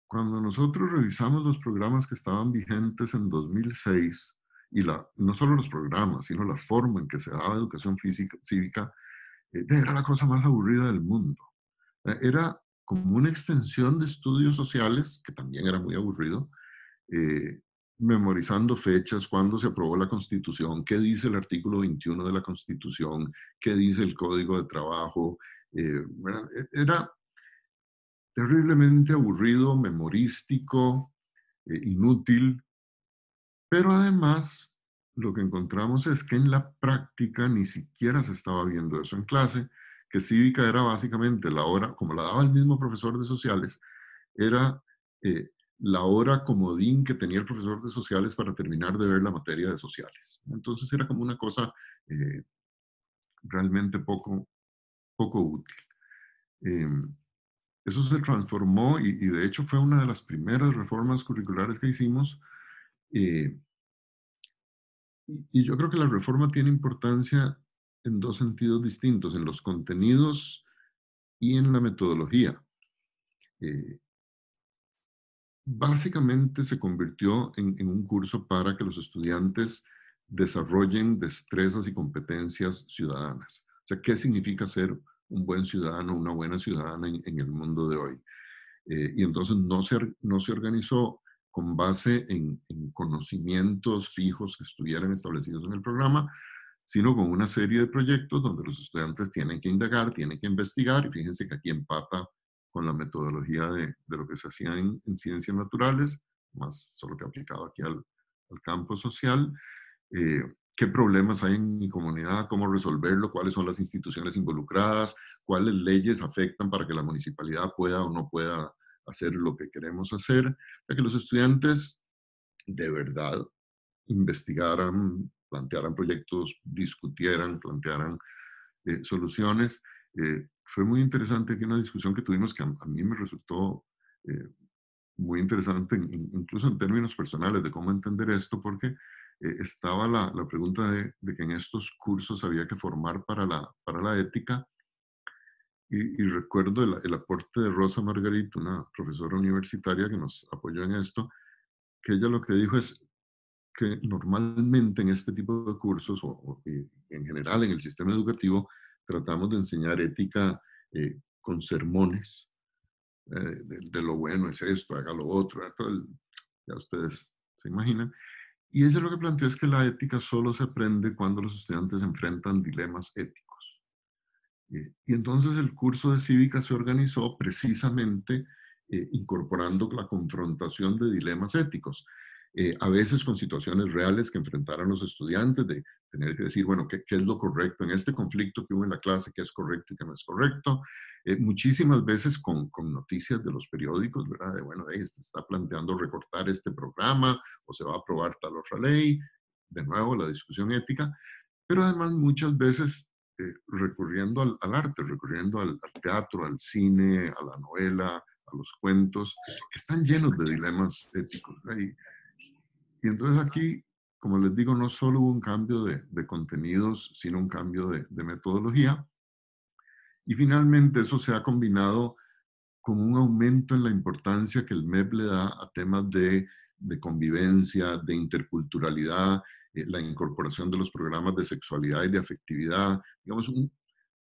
Cuando nosotros revisamos los programas que estaban vigentes en 2006, y no solo los programas, sino la forma en que se daba educación cívica, era la cosa más aburrida del mundo. Era como una extensión de estudios sociales, que también era muy aburrido, eh, memorizando fechas, cuándo se aprobó la Constitución, qué dice el artículo 21 de la Constitución, qué dice el Código de Trabajo. Era terriblemente aburrido, memorístico, inútil, pero además lo que encontramos es que en la práctica ni siquiera se estaba viendo eso en clase, que cívica era básicamente la hora, como la daba el mismo profesor de sociales, era la hora comodín que tenía el profesor de sociales para terminar de ver la materia de sociales. Entonces era como una cosa realmente poco útil. Eso se transformó, y de hecho fue una de las primeras reformas curriculares que hicimos. Y yo creo que la reforma tiene importancia en dos sentidos distintos: en los contenidos y en la metodología. básicamente se convirtió en un curso para que los estudiantes desarrollen destrezas y competencias ciudadanas. O sea, ¿qué significa ser un buen ciudadano, una buena ciudadana en el mundo de hoy? Y entonces no se organizó con base en conocimientos fijos que estuvieran establecidos en el programa, sino con una serie de proyectos donde los estudiantes tienen que indagar, tienen que investigar, y fíjense que aquí empata con la metodología de lo que se hacía en ciencias naturales, más solo que aplicado aquí al campo social. Qué problemas hay en mi comunidad, cómo resolverlo, cuáles son las instituciones involucradas, cuáles leyes afectan para que la municipalidad pueda o no pueda hacer lo que queremos hacer, para que los estudiantes de verdad investigaran, plantearan proyectos, discutieran, plantearan soluciones. Fue muy interesante aquí una discusión que tuvimos que a mí me resultó muy interesante, incluso en términos personales, de cómo entender esto, porque estaba la pregunta de que en estos cursos había que formar para la ética, y recuerdo el aporte de Rosa Margarita, una profesora universitaria que nos apoyó en esto, que ella lo que dijo es que normalmente en este tipo de cursos, o en general en el sistema educativo, tratamos de enseñar ética con sermones, de lo bueno es esto, haga lo otro, ya ustedes se imaginan. Y ella lo que planteó es que la ética solo se aprende cuando los estudiantes enfrentan dilemas éticos. Y entonces el curso de cívica se organizó precisamente incorporando la confrontación de dilemas éticos. A veces con situaciones reales que enfrentaran los estudiantes, de tener que decir, bueno, ¿qué es lo correcto en este conflicto que hubo en la clase? ¿Qué es correcto y qué no es correcto? Muchísimas veces con noticias de los periódicos, ¿verdad? De, bueno, este está planteando recortar este programa o se va a aprobar tal otra ley. De nuevo, la discusión ética. Pero además muchas veces recurriendo al arte, recurriendo al teatro, al cine, a la novela, a los cuentos, que están llenos de dilemas éticos. Y entonces aquí, como les digo, no solo hubo un cambio de contenidos, sino un cambio de metodología. Y finalmente eso se ha combinado con un aumento en la importancia que el MEP le da a temas de convivencia, de interculturalidad, la incorporación de los programas de sexualidad y de afectividad, digamos,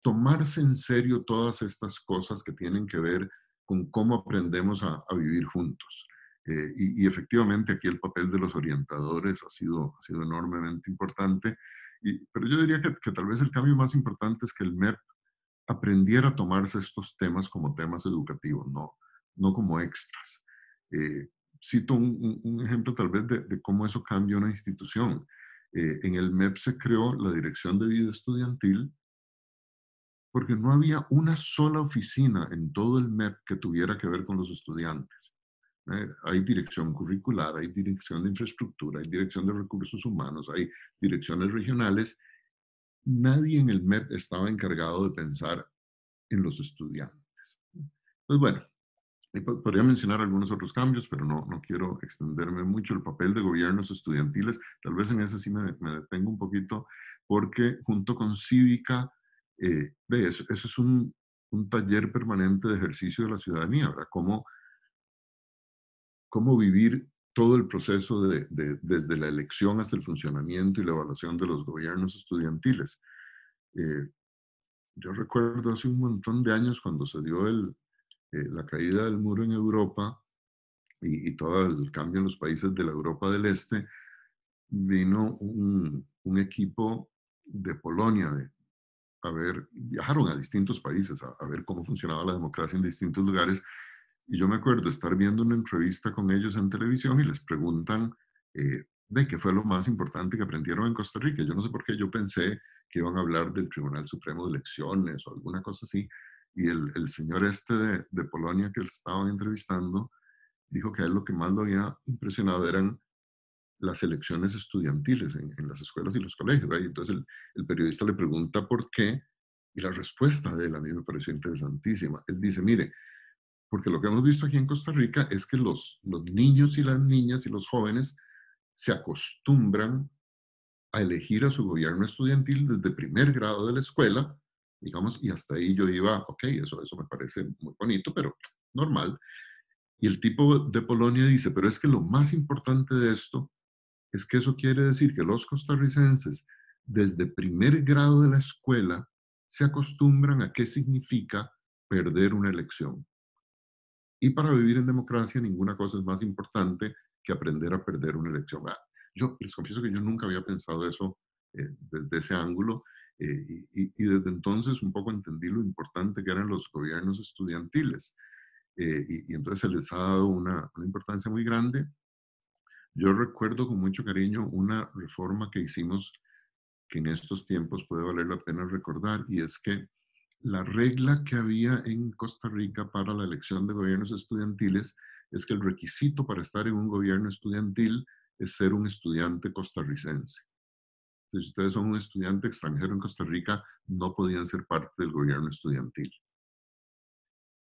tomarse en serio todas estas cosas que tienen que ver con cómo aprendemos a vivir juntos. Y efectivamente aquí el papel de los orientadores ha sido enormemente importante, pero yo diría que tal vez el cambio más importante es que el MEP aprendiera a tomarse estos temas como temas educativos, no como extras. Cito un ejemplo tal vez de cómo eso cambia una institución. En el MEP se creó la Dirección de Vida Estudiantil porque no había una sola oficina en todo el MEP que tuviera que ver con los estudiantes. Hay dirección curricular, hay dirección de infraestructura, hay dirección de recursos humanos, hay direcciones regionales. Nadie en el MEP estaba encargado de pensar en los estudiantes. Pues bueno, podría mencionar algunos otros cambios, pero no quiero extenderme mucho. El papel de gobiernos estudiantiles, tal vez en ese sí me detengo un poquito, porque junto con Cívica, eso es un taller permanente de ejercicio de la ciudadanía, ¿verdad? Cómo vivir todo el proceso desde la elección hasta el funcionamiento y la evaluación de los gobiernos estudiantiles. Yo recuerdo hace un montón de años cuando se dio la caída del muro en Europa y todo el cambio en los países de la Europa del Este, vino un equipo de Polonia, viajaron a distintos países a ver cómo funcionaba la democracia en distintos lugares. Y yo me acuerdo estar viendo una entrevista con ellos en televisión y les preguntan de qué fue lo más importante que aprendieron en Costa Rica. Yo no sé por qué yo pensé que iban a hablar del Tribunal Supremo de Elecciones o alguna cosa así. Y el señor este de Polonia que estaban entrevistando dijo que a él lo que más lo había impresionado eran las elecciones estudiantiles en las escuelas y los colegios. ¿Right? Entonces el periodista le pregunta por qué y la respuesta de él a mí me pareció interesantísima. Él dice, mire, porque lo que hemos visto aquí en Costa Rica es que los niños y las niñas y los jóvenes se acostumbran a elegir a su gobierno estudiantil desde primer grado de la escuela, digamos, y hasta ahí yo iba, ok, eso me parece muy bonito, pero normal. Y el tipo de Polonia dice, pero es que lo más importante de esto es que eso quiere decir que los costarricenses desde primer grado de la escuela se acostumbran a qué significa perder una elección. Y para vivir en democracia ninguna cosa es más importante que aprender a perder una elección. Yo les confieso que yo nunca había pensado eso desde ese ángulo y desde entonces un poco entendí lo importante que eran los gobiernos estudiantiles. Y entonces se les ha dado una importancia muy grande. Yo recuerdo con mucho cariño una reforma que hicimos que en estos tiempos puede valer la pena recordar, y es que la regla que había en Costa Rica para la elección de gobiernos estudiantiles es que el requisito para estar en un gobierno estudiantil es ser un estudiante costarricense. Entonces, si ustedes son un estudiante extranjero en Costa Rica, no podían ser parte del gobierno estudiantil.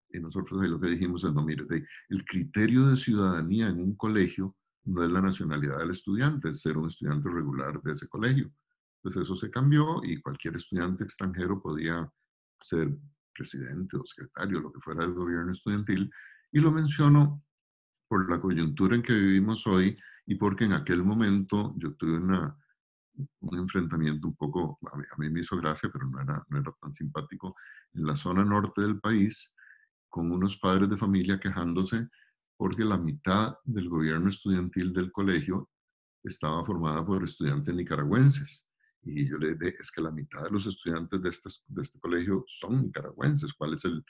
Y nosotros ahí lo que dijimos es, no, mire, el criterio de ciudadanía en un colegio no es la nacionalidad del estudiante, es ser un estudiante regular de ese colegio. Entonces eso se cambió y cualquier estudiante extranjero podía ser presidente o secretario, lo que fuera del gobierno estudiantil. Y lo menciono por la coyuntura en que vivimos hoy y porque en aquel momento yo tuve un enfrentamiento un poco, a mí me hizo gracia, pero no era tan simpático, en la zona norte del país, con unos padres de familia quejándose porque la mitad del gobierno estudiantil del colegio estaba formada por estudiantes nicaragüenses. Y yo le dije, es que la mitad de los estudiantes de este colegio son nicaragüenses. ¿Cuál es el...?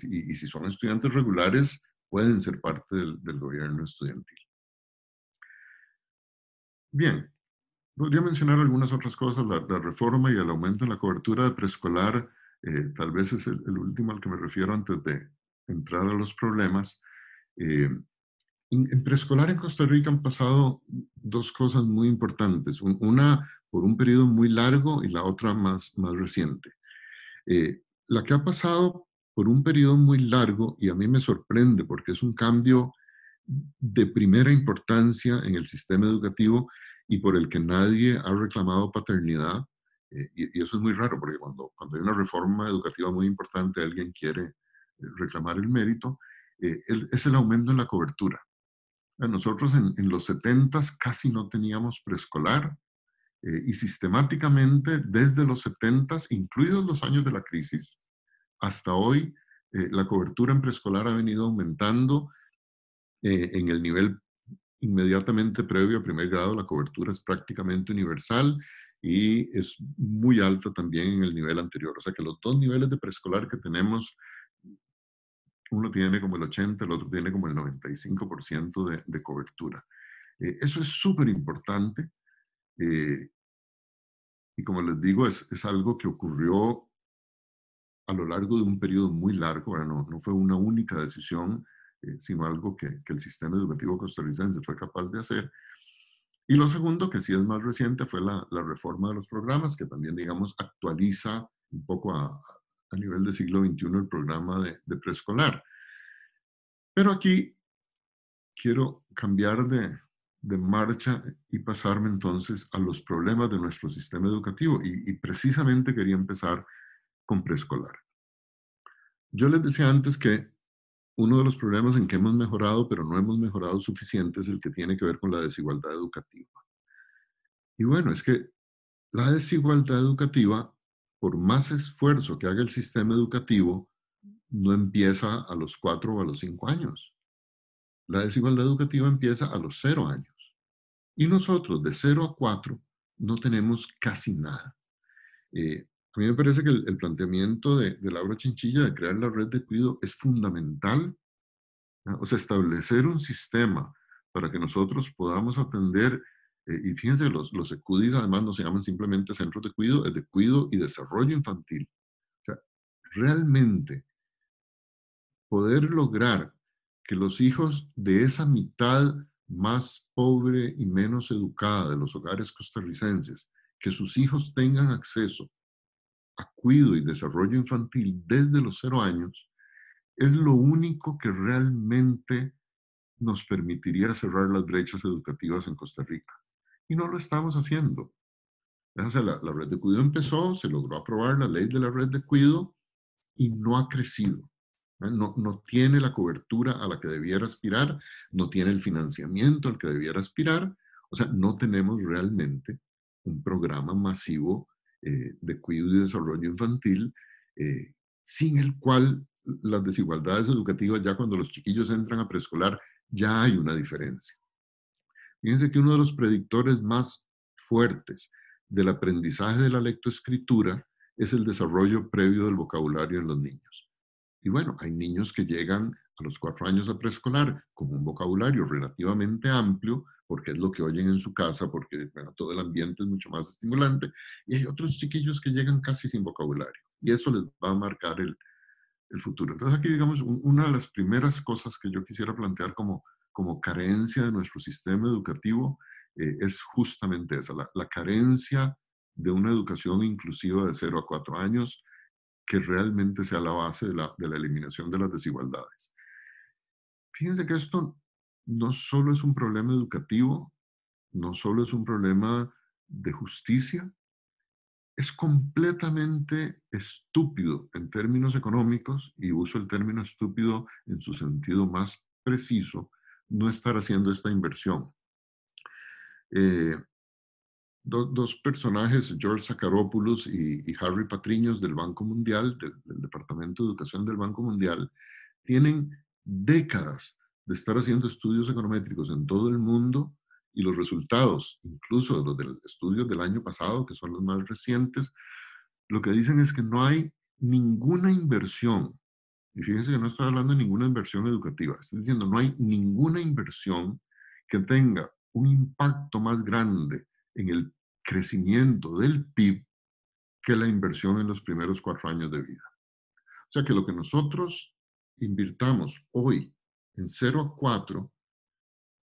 Y si son estudiantes regulares, pueden ser parte del gobierno estudiantil. Bien, podría mencionar algunas otras cosas, la reforma y el aumento en la cobertura de preescolar, tal vez es el último al que me refiero antes de entrar a los problemas. En preescolar en Costa Rica han pasado dos cosas muy importantes, una por un periodo muy largo y la otra más reciente. La que ha pasado por un periodo muy largo, y a mí me sorprende porque es un cambio de primera importancia en el sistema educativo y por el que nadie ha reclamado paternidad, y eso es muy raro porque cuando hay una reforma educativa muy importante, alguien quiere reclamar el mérito, es el aumento en la cobertura. Nosotros en los 70s casi no teníamos preescolar y sistemáticamente desde los 70s, incluidos los años de la crisis, hasta hoy la cobertura en preescolar ha venido aumentando. En el nivel inmediatamente previo a primer grado, la cobertura es prácticamente universal y es muy alta también en el nivel anterior. O sea que los dos niveles de preescolar que tenemos, uno tiene como el 80, el otro tiene como el 95% de cobertura. Eso es súper importante y como les digo, es algo que ocurrió a lo largo de un periodo muy largo. No fue una única decisión, sino algo que el sistema educativo costarricense fue capaz de hacer. Y lo segundo, que sí es más reciente, fue la reforma de los programas, que también, digamos, actualiza un poco a nivel del siglo XXI el programa de preescolar. Pero aquí quiero cambiar de marcha y pasarme entonces a los problemas de nuestro sistema educativo. Y precisamente quería empezar con preescolar. Yo les decía antes que uno de los problemas en que hemos mejorado, pero no hemos mejorado suficiente, es el que tiene que ver con la desigualdad educativa. Y bueno, es que la desigualdad educativa, por más esfuerzo que haga el sistema educativo, no empieza a los 4 o a los 5 años. La desigualdad educativa empieza a los 0 años. Y nosotros de 0 a 4 no tenemos casi nada. A mí me parece que el planteamiento de Laura Chinchilla de crear la red de cuidado es fundamental, ¿no? O sea, establecer un sistema para que nosotros podamos atender, y fíjense, los ECUDIs además no se llaman simplemente centros de cuidado, es de cuidado y desarrollo infantil. O sea, realmente poder lograr que los hijos de esa mitad más pobre y menos educada de los hogares costarricenses, que sus hijos tengan acceso a cuidado y desarrollo infantil desde los 0 años, es lo único que realmente nos permitiría cerrar las brechas educativas en Costa Rica. Y no lo estamos haciendo. O sea, la red de cuidado empezó, se logró aprobar la ley de la red de cuidado y no ha crecido. No tiene la cobertura a la que debiera aspirar, no tiene el financiamiento al que debiera aspirar. O sea, no tenemos realmente un programa masivo de cuidado y desarrollo infantil sin el cual las desigualdades educativas, ya cuando los chiquillos entran a preescolar, ya hay una diferencia. Fíjense que uno de los predictores más fuertes del aprendizaje de la lectoescritura es el desarrollo previo del vocabulario en los niños. Y bueno, hay niños que llegan a los 4 años a preescolar con un vocabulario relativamente amplio, porque es lo que oyen en su casa, porque bueno, todo el ambiente es mucho más estimulante, y hay otros chiquillos que llegan casi sin vocabulario, y eso les va a marcar el futuro. Entonces aquí, digamos, una de las primeras cosas que yo quisiera plantear como carencia de nuestro sistema educativo es justamente esa, la carencia de una educación inclusiva de 0 a 4 años, que realmente sea la base de la eliminación de las desigualdades. Fíjense que esto no solo es un problema educativo, no solo es un problema de justicia, es completamente estúpido en términos económicos, y uso el término estúpido en su sentido más preciso, no estar haciendo esta inversión. Dos personajes, George Sakaropoulos y Harry Patriños del Banco Mundial, del Departamento de Educación del Banco Mundial, tienen décadas de estar haciendo estudios econométricos en todo el mundo, y los resultados, incluso de los del estudios del año pasado, que son los más recientes, lo que dicen es que no hay ninguna inversión. Y fíjense que no estoy hablando de ninguna inversión educativa, estoy diciendo no hay ninguna inversión que tenga un impacto más grande en el crecimiento del PIB que la inversión en los primeros 4 años de vida. O sea que lo que nosotros invirtamos hoy en 0 a 4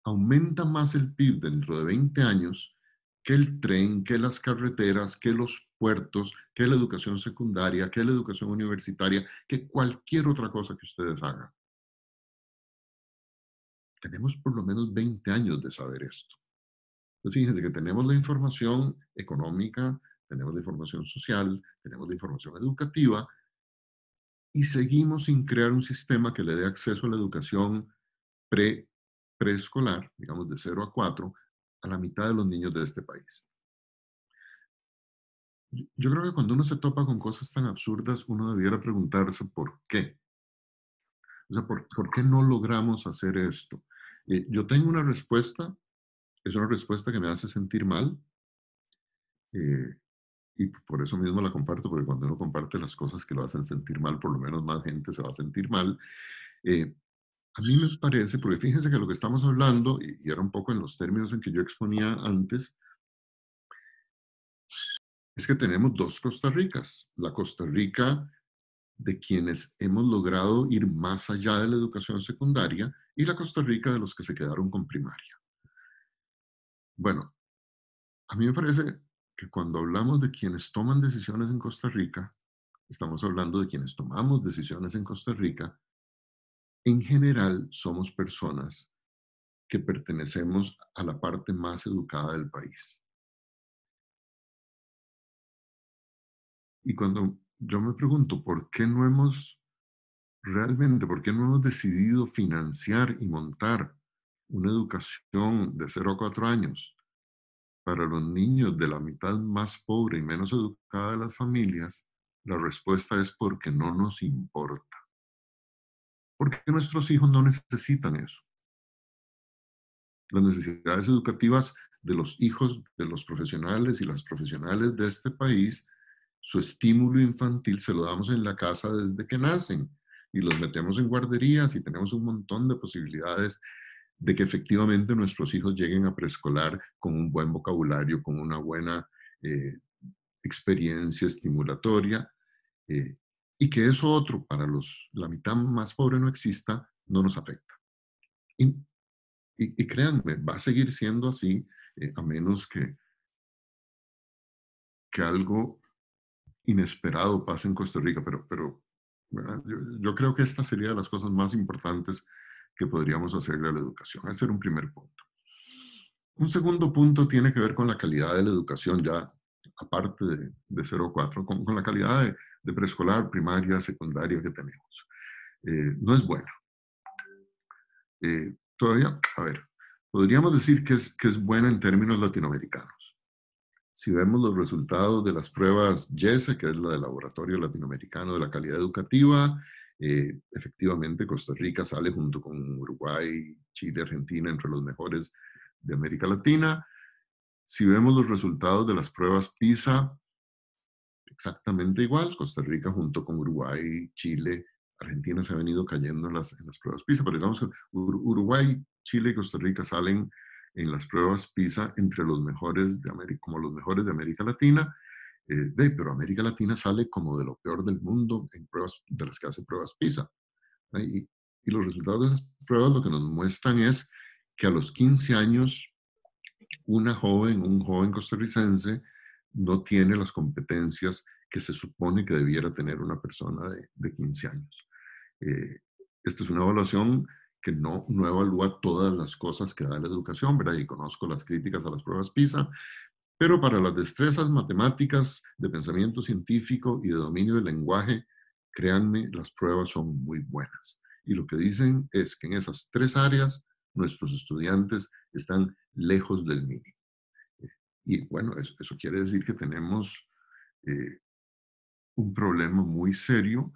aumenta más el PIB dentro de 20 años que el tren, que las carreteras, que los puertos, que la educación secundaria, que la educación universitaria, que cualquier otra cosa que ustedes hagan. Tenemos por lo menos 20 años de saber esto. Entonces, fíjense que tenemos la información económica, tenemos la información social, tenemos la información educativa, y seguimos sin crear un sistema que le dé acceso a la educación preescolar, digamos de 0 a 4, a la mitad de los niños de este país. Yo creo que cuando uno se topa con cosas tan absurdas, uno debiera preguntarse por qué. O sea, ¿por qué no logramos hacer esto? Yo tengo una respuesta, es una respuesta que me hace sentir mal, y por eso mismo la comparto, porque cuando uno comparte las cosas que lo hacen sentir mal, por lo menos más gente se va a sentir mal. A mí me parece, porque fíjense que lo que estamos hablando, y era un poco en los términos en que yo exponía antes, es que tenemos dos Costa Ricas. La Costa Rica de quienes hemos logrado ir más allá de la educación secundaria, y la Costa Rica de los que se quedaron con primaria. Bueno, a mí me parece que cuando hablamos de quienes toman decisiones en Costa Rica, estamos hablando de quienes tomamos decisiones en Costa Rica. En general, somos personas que pertenecemos a la parte más educada del país. Y cuando yo me pregunto por qué no hemos decidido financiar y montar una educación de 0 a 4 años para los niños de la mitad más pobre y menos educada de las familias, la respuesta es porque no nos importa. Porque nuestros hijos no necesitan eso. Las necesidades educativas de los hijos de los profesionales y las profesionales de este país, su estímulo infantil se lo damos en la casa desde que nacen, y los metemos en guarderías, y tenemos un montón de posibilidades de que efectivamente nuestros hijos lleguen a preescolar con un buen vocabulario, con una buena experiencia estimulatoria, y que eso otro para la mitad más pobre no exista, no nos afecta. Y créanme, va a seguir siendo así, a menos que algo inesperado pase en Costa Rica. Pero yo creo que esta sería de las cosas más importantes que podríamos hacerle a la educación. Ese era un primer punto. Un segundo punto tiene que ver con la calidad de la educación, ya aparte de 0 a 4, con la calidad de preescolar, primaria, secundaria que tenemos. no es buena. Todavía, a ver, podríamos decir que es buena en términos latinoamericanos. Si vemos los resultados de las pruebas YESE, que es la del Laboratorio Latinoamericano de la Calidad Educativa, efectivamente Costa Rica sale junto con Uruguay, Chile, Argentina entre los mejores de América Latina. Si vemos los resultados de las pruebas PISA, exactamente igual, Costa Rica junto con Uruguay, Chile, Argentina se ha venido cayendo en las pruebas PISA, pero digamos que Uruguay, Chile y Costa Rica salen en las pruebas PISA entre los mejores de América, como los mejores de América Latina, pero América Latina sale como de lo peor del mundo en pruebas de las que hace pruebas PISA. Y los resultados de esas pruebas lo que nos muestran es que a los 15 años un joven costarricense no tiene las competencias que se supone que debiera tener una persona de 15 años. Esta es una evaluación que no evalúa todas las cosas que da la educación, ¿verdad? Y conozco las críticas a las pruebas PISA, pero para las destrezas matemáticas, de pensamiento científico y de dominio del lenguaje, créanme, las pruebas son muy buenas. Y lo que dicen es que en esas tres áreas nuestros estudiantes están lejos del mínimo. Y bueno, eso quiere decir que tenemos un problema muy serio,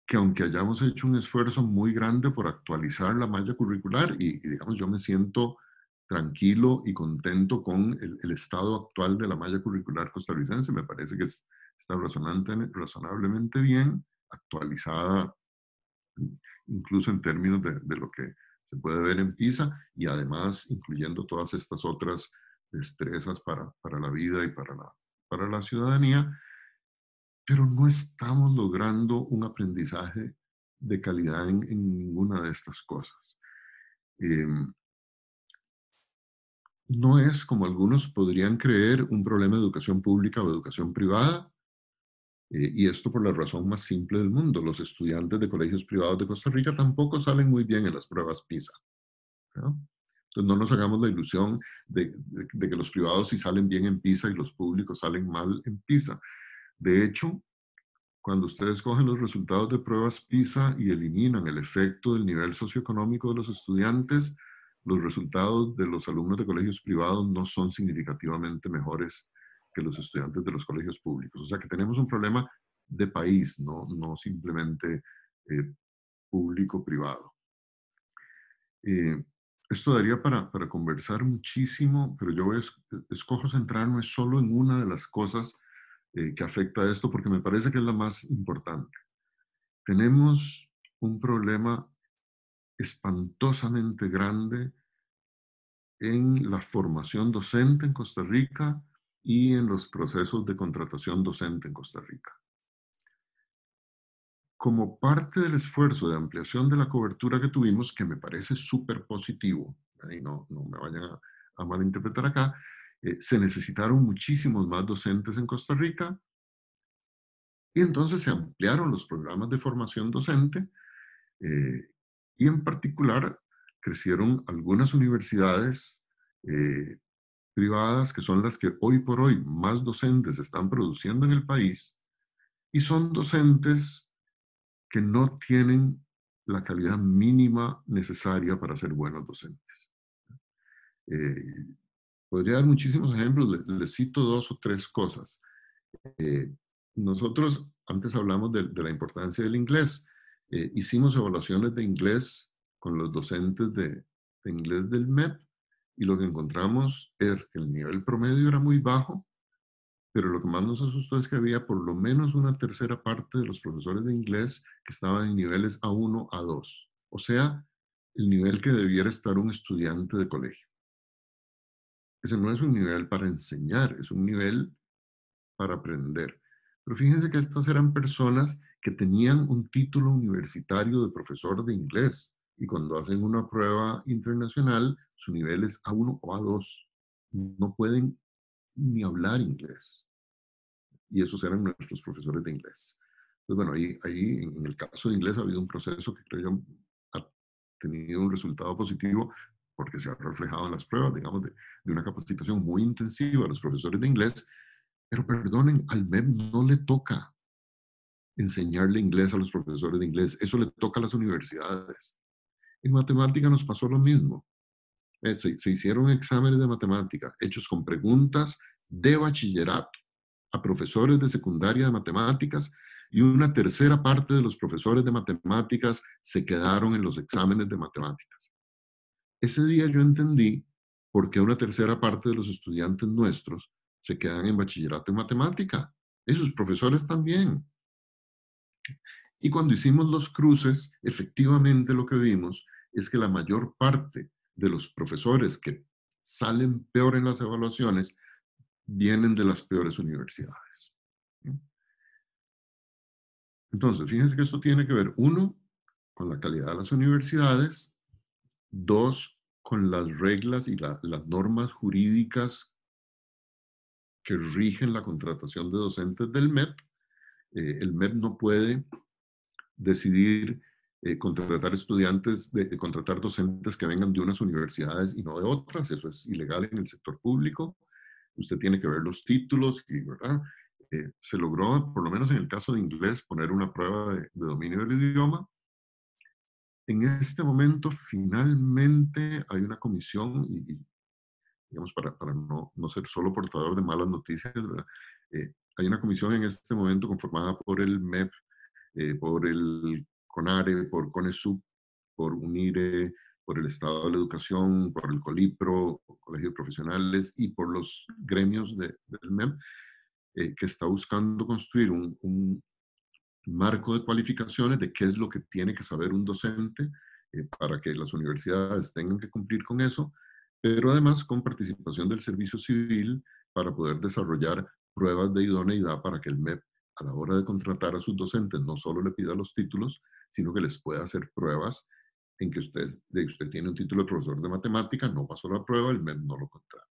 que aunque hayamos hecho un esfuerzo muy grande por actualizar la malla curricular, y digamos, yo me siento tranquilo y contento con el estado actual de la malla curricular costarricense, me parece que está razonablemente bien actualizada, incluso en términos de lo que se puede ver en PISA, y además incluyendo todas estas otras destrezas para la vida y para la ciudadanía, pero no estamos logrando un aprendizaje de calidad en ninguna de estas cosas. No es, como algunos podrían creer, un problema de educación pública o educación privada, y esto por la razón más simple del mundo. Los estudiantes de colegios privados de Costa Rica tampoco salen muy bien en las pruebas PISA, ¿no? Entonces no nos hagamos la ilusión de que los privados sí salen bien en PISA y los públicos salen mal en PISA. De hecho, cuando ustedes cogen los resultados de pruebas PISA y eliminan el efecto del nivel socioeconómico de los estudiantes, los resultados de los alumnos de colegios privados no son significativamente mejores que los estudiantes de los colegios públicos. O sea que tenemos un problema de país, no simplemente público-privado. Esto daría para conversar muchísimo, pero yo escojo centrarme solo en una de las cosas que afecta a esto, porque me parece que es la más importante. Tenemos un problema espantosamente grande en la formación docente en Costa Rica y en los procesos de contratación docente en Costa Rica. Como parte del esfuerzo de ampliación de la cobertura que tuvimos, que me parece súper positivo, y no me vayan a malinterpretar acá, se necesitaron muchísimos más docentes en Costa Rica, y entonces se ampliaron los programas de formación docente, y en particular crecieron algunas universidades privadas, que son las que hoy por hoy más docentes están produciendo en el país, y son docentes que no tienen la calidad mínima necesaria para ser buenos docentes. Podría dar muchísimos ejemplos, les cito dos o tres cosas. Nosotros antes hablamos de la importancia del inglés. Hicimos evaluaciones de inglés con los docentes de inglés del MEP, y lo que encontramos es que el nivel promedio era muy bajo, pero lo que más nos asustó es que había por lo menos una tercera parte de los profesores de inglés que estaban en niveles A1, A2. O sea, el nivel que debiera estar un estudiante de colegio. Ese no es un nivel para enseñar, es un nivel para aprender. Pero fíjense que estas eran personas que tenían un título universitario de profesor de inglés, y cuando hacen una prueba internacional, su nivel es A1 o A2. No pueden ni hablar inglés. Y esos eran nuestros profesores de inglés. Pues bueno, ahí en el caso de inglés ha habido un proceso que creo yo ha tenido un resultado positivo, porque se ha reflejado en las pruebas, digamos, de una capacitación muy intensiva a los profesores de inglés. Pero perdonen, al MEP no le toca enseñarle inglés a los profesores de inglés. Eso le toca a las universidades. En matemática nos pasó lo mismo. Se hicieron exámenes de matemática hechos con preguntas de bachillerato a profesores de secundaria de matemáticas, y una tercera parte de los profesores de matemáticas se quedaron en los exámenes de matemáticas. Ese día yo entendí por qué una tercera parte de los estudiantes nuestros se quedan en bachillerato en matemática. Y sus profesores también. Y cuando hicimos los cruces, efectivamente lo que vimos es que la mayor parte de los profesores que salen peor en las evaluaciones vienen de las peores universidades. Entonces, fíjense que esto tiene que ver, uno, con la calidad de las universidades, dos, con las reglas y las normas jurídicas que rigen la contratación de docentes del MEP. El MEP no puede decidir contratar estudiantes, contratar docentes que vengan de unas universidades y no de otras. Eso es ilegal en el sector público. Usted tiene que ver los títulos, y, ¿verdad? Se logró, por lo menos en el caso de inglés, poner una prueba de dominio del idioma. En este momento, finalmente, hay una comisión, y digamos, para no ser solo portador de malas noticias, ¿verdad? Hay una comisión en este momento conformada por el MEP, por el CONARE, por CONESUB, por UNIRE, por el Estado de la Educación, por el COLIPRO, Colegio de Profesionales, y por los gremios del MEP, que está buscando construir un marco de cualificaciones de qué es lo que tiene que saber un docente, para que las universidades tengan que cumplir con eso, pero además con participación del servicio civil para poder desarrollar pruebas de idoneidad para que el MEP, a la hora de contratar a sus docentes, no solo le pida los títulos, sino que les pueda hacer pruebas en que usted tiene un título de profesor de matemática, no pasó la prueba, el MEP no lo contrata.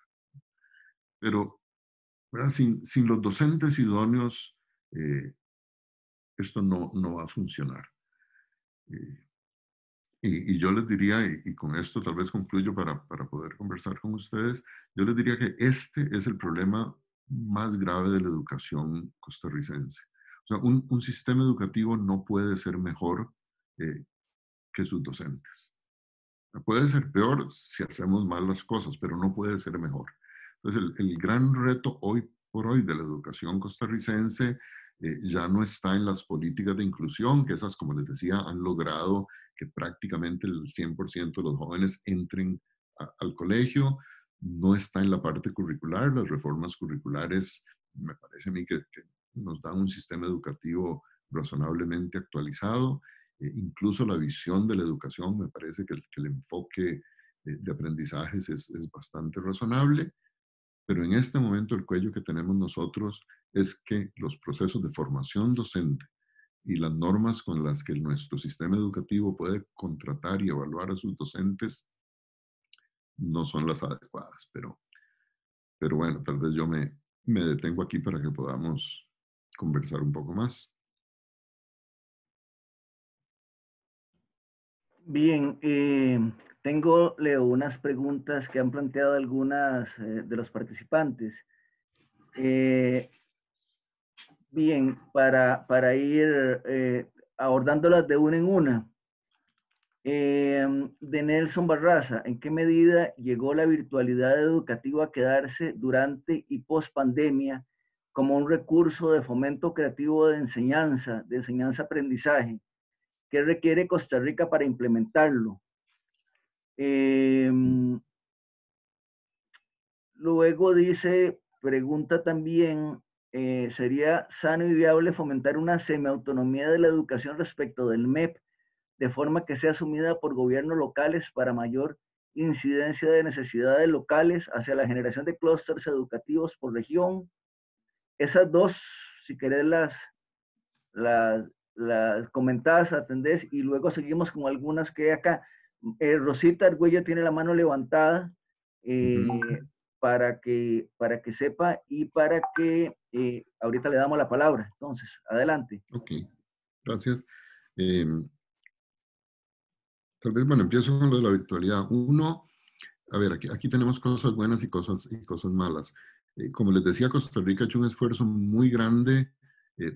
Pero, ¿verdad? Sin los docentes idóneos, esto no va a funcionar. Y yo les diría, y con esto tal vez concluyo para poder conversar con ustedes, yo les diría que este es el problema más grave de la educación costarricense. O sea, un sistema educativo no puede ser mejor que sus docentes. Puede ser peor si hacemos mal las cosas, pero no puede ser mejor. Entonces, el gran reto hoy por hoy de la educación costarricense ya no está en las políticas de inclusión, que esas, como les decía, han logrado que prácticamente el 100% de los jóvenes entren al colegio. No está en la parte curricular. Las reformas curriculares, me parece a mí que nos dan un sistema educativo razonablemente actualizado. Incluso la visión de la educación, me parece que el enfoque de aprendizajes es bastante razonable, pero en este momento el cuello que tenemos nosotros es que los procesos de formación docente y las normas con las que nuestro sistema educativo puede contratar y evaluar a sus docentes no son las adecuadas, pero bueno, tal vez yo me detengo aquí para que podamos conversar un poco más. Bien, tengo, Leo, unas preguntas que han planteado algunas de los participantes. Bien, para ir abordándolas de una en una. De Nelson Barraza, ¿en qué medida llegó la virtualidad educativa a quedarse durante y post pandemia como un recurso de fomento creativo de enseñanza-aprendizaje? ¿Qué requiere Costa Rica para implementarlo? Luego dice, pregunta también, ¿sería sano y viable fomentar una semiautonomía de la educación respecto del MEP, de forma que sea asumida por gobiernos locales para mayor incidencia de necesidades locales hacia la generación de clústeres educativos por región? Esas dos, si querés, las comentadas, atendés, y luego seguimos con algunas que hay acá. Rosita Argüello tiene la mano levantada para que sepa y para que ahorita le damos la palabra. Entonces, adelante. Ok, gracias. Tal vez, bueno, empiezo con lo de la virtualidad. Uno, a ver, aquí tenemos cosas buenas y cosas malas. Como les decía, Costa Rica ha hecho un esfuerzo muy grande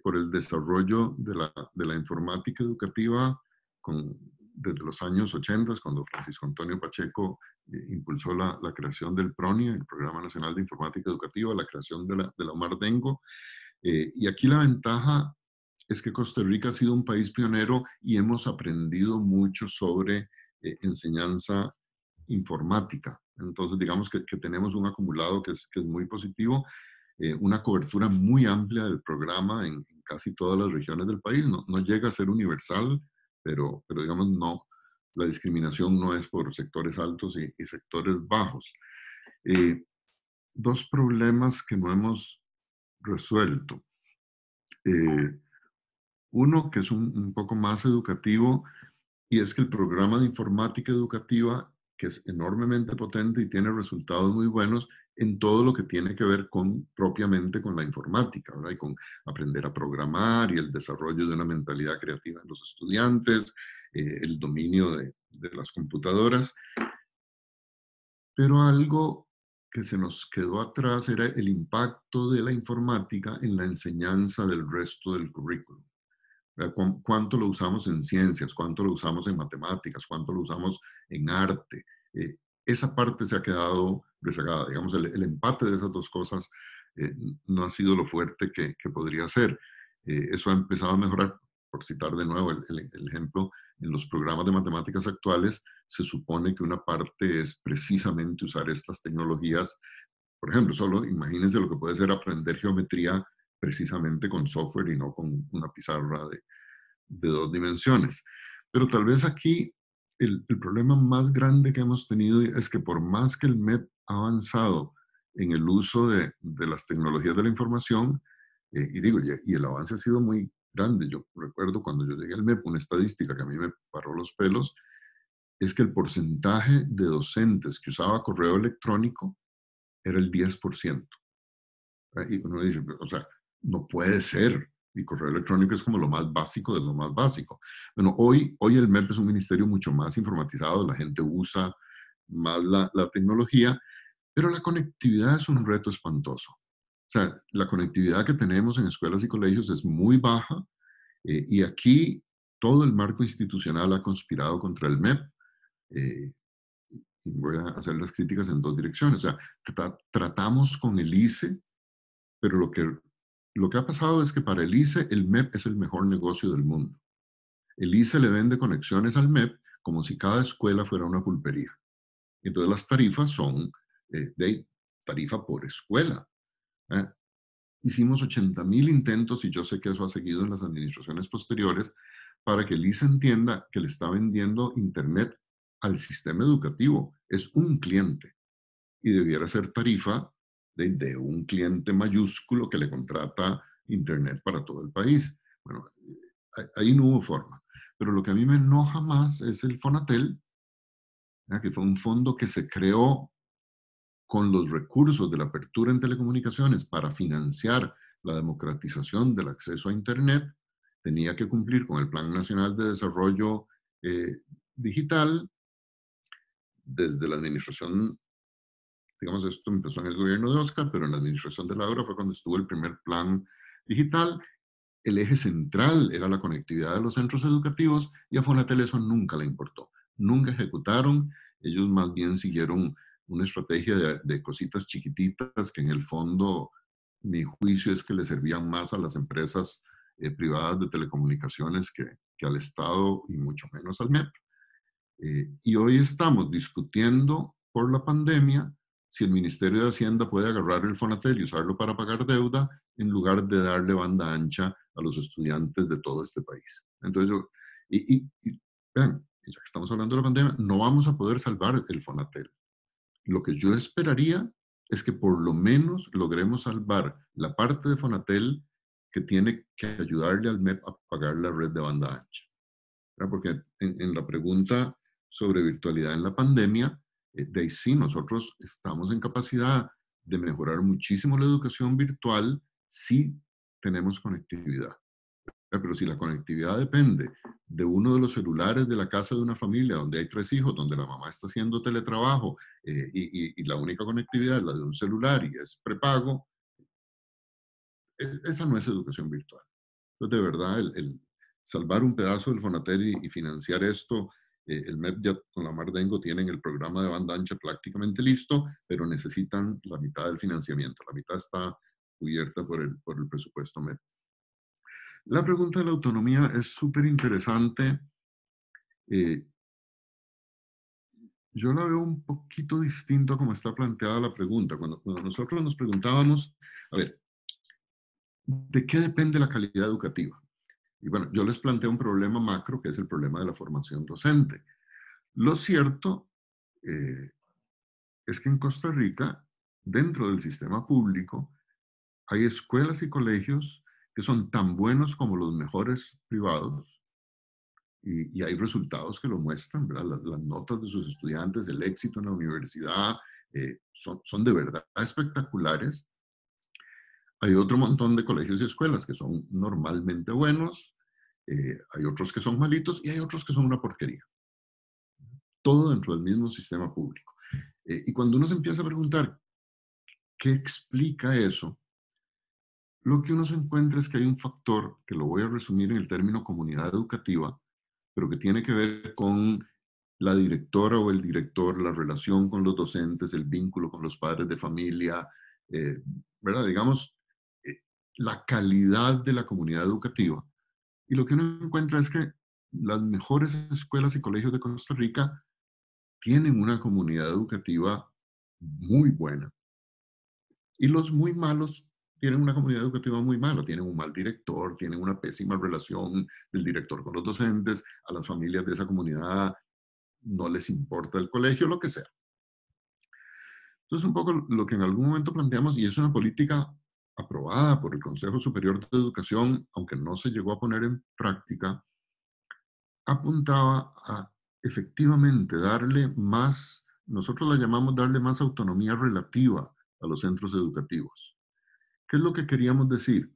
por el desarrollo de la informática educativa desde los años 80, cuando Francisco Antonio Pacheco impulsó la creación del PRONI, el Programa Nacional de Informática Educativa, la creación de la Omar Dengo. Y aquí la ventaja es que Costa Rica ha sido un país pionero y hemos aprendido mucho sobre enseñanza informática. Entonces, digamos que tenemos un acumulado que es muy positivo, una cobertura muy amplia del programa en casi todas las regiones del país. No llega a ser universal, pero digamos, no, la discriminación no es por sectores altos y sectores bajos. Dos problemas que no hemos resuelto. Uno que es un poco más educativo, y es que el programa de informática educativa, que es enormemente potente y tiene resultados muy buenos en todo lo que tiene que ver propiamente con la informática, ¿verdad? Y con aprender a programar y el desarrollo de una mentalidad creativa en los estudiantes, el dominio de las computadoras. Pero algo que se nos quedó atrás era el impacto de la informática en la enseñanza del resto del currículum. ¿Cuánto lo usamos en ciencias? ¿Cuánto lo usamos en matemáticas? ¿Cuánto lo usamos en arte? Esa parte se ha quedado rezagada. Digamos, el empate de esas dos cosas no ha sido lo fuerte que podría ser. Eso ha empezado a mejorar. Por citar de nuevo el ejemplo, en los programas de matemáticas actuales se supone que una parte es precisamente usar estas tecnologías. Por ejemplo, solo imagínense lo que puede ser aprender geometría precisamente con software y no con una pizarra de 2 dimensiones. Pero tal vez aquí el problema más grande que hemos tenido es que por más que el MEP ha avanzado en el uso de las tecnologías de la información, y el avance ha sido muy grande. Yo recuerdo cuando yo llegué al MEP, una estadística que a mí me paró los pelos, es que el porcentaje de docentes que usaba correo electrónico era el 10%. Y uno dice, o sea, no puede ser. Y correo electrónico es como lo más básico de lo más básico. Bueno, hoy el MEP es un ministerio mucho más informatizado, la gente usa más la tecnología, pero la conectividad es un reto espantoso. O sea, la conectividad que tenemos en escuelas y colegios es muy baja, y aquí todo el marco institucional ha conspirado contra el MEP. Y voy a hacer las críticas en dos direcciones. O sea, tratamos con el ICE, pero lo que ha pasado es que para el ICE el MEP es el mejor negocio del mundo. El ICE le vende conexiones al MEP como si cada escuela fuera una pulpería. Entonces las tarifas son de tarifa por escuela. ¿Eh? Hicimos 80,000 intentos, y yo sé que eso ha seguido en las administraciones posteriores, para que el ICE entienda que le está vendiendo Internet al sistema educativo. Es un cliente y debiera ser tarifa de un cliente mayúsculo que le contrata Internet para todo el país. Bueno, ahí no hubo forma. Pero lo que a mí me enoja más es el Fonatel, que fue un fondo que se creó con los recursos de la apertura en telecomunicaciones para financiar la democratización del acceso a Internet. Tenía que cumplir con el Plan Nacional de Desarrollo Digital. Desde la administración, digamos, esto empezó en el gobierno de Oscar, pero en la administración de Laura fue cuando estuvo el primer plan digital. El eje central era la conectividad de los centros educativos, y a Fonatel eso nunca le importó. Nunca ejecutaron. Ellos más bien siguieron una estrategia de cositas chiquititas que en el fondo, mi juicio es que le servían más a las empresas privadas de telecomunicaciones que al Estado, y mucho menos al MEP. Y hoy estamos discutiendo por la pandemia si el Ministerio de Hacienda puede agarrar el Fonatel y usarlo para pagar deuda en lugar de darle banda ancha a los estudiantes de todo este país. Entonces, vean, ya que estamos hablando de la pandemia, no vamos a poder salvar el Fonatel. Lo que yo esperaría es que por lo menos logremos salvar la parte de Fonatel que tiene que ayudarle al MEP a pagar la red de banda ancha. Porque en la pregunta sobre virtualidad en la pandemia, de ahí sí, nosotros estamos en capacidad de mejorar muchísimo la educación virtual si tenemos conectividad. Pero si la conectividad depende de uno de los celulares de la casa de una familia donde hay 3 hijos, donde la mamá está haciendo teletrabajo, y la única conectividad es la de un celular y es prepago, esa no es educación virtual. Entonces, de verdad, el salvar un pedazo del Fonatel y financiar esto, el MEP ya con la Mardengo tienen el programa de banda ancha prácticamente listo, pero necesitan la mitad del financiamiento. La mitad está cubierta por el presupuesto MEP. La pregunta de la autonomía es súper interesante. Yo la veo un poquito distinto a como está planteada la pregunta. Cuando nosotros nos preguntábamos, a ver, ¿de qué depende la calidad educativa? Y bueno, yo les planteo un problema macro, que es el problema de la formación docente. Lo cierto es que en Costa Rica, dentro del sistema público, hay escuelas y colegios que son tan buenos como los mejores privados, y hay resultados que lo muestran, ¿verdad? Las notas de sus estudiantes, el éxito en la universidad, son de verdad espectaculares. Hay otro montón de colegios y escuelas que son normalmente buenos, hay otros que son malitos y hay otros que son una porquería. Todo dentro del mismo sistema público. Y cuando uno se empieza a preguntar qué explica eso, lo que uno se encuentra es que hay un factor que lo voy a resumir en el término comunidad educativa, pero que tiene que ver con la directora o el director, la relación con los docentes, el vínculo con los padres de familia, ¿verdad? Digamos, la calidad de la comunidad educativa. Y lo que uno encuentra es que las mejores escuelas y colegios de Costa Rica tienen una comunidad educativa muy buena. Y los muy malos tienen una comunidad educativa muy mala, tienen un mal director, tienen una pésima relación del director con los docentes, a las familias de esa comunidad no les importa el colegio, lo que sea. Entonces, un poco lo que en algún momento planteamos, y es una política aprobada por el Consejo Superior de Educación, aunque no se llegó a poner en práctica, apuntaba a efectivamente darle más, nosotros la llamamos darle más autonomía relativa a los centros educativos. ¿Qué es lo que queríamos decir?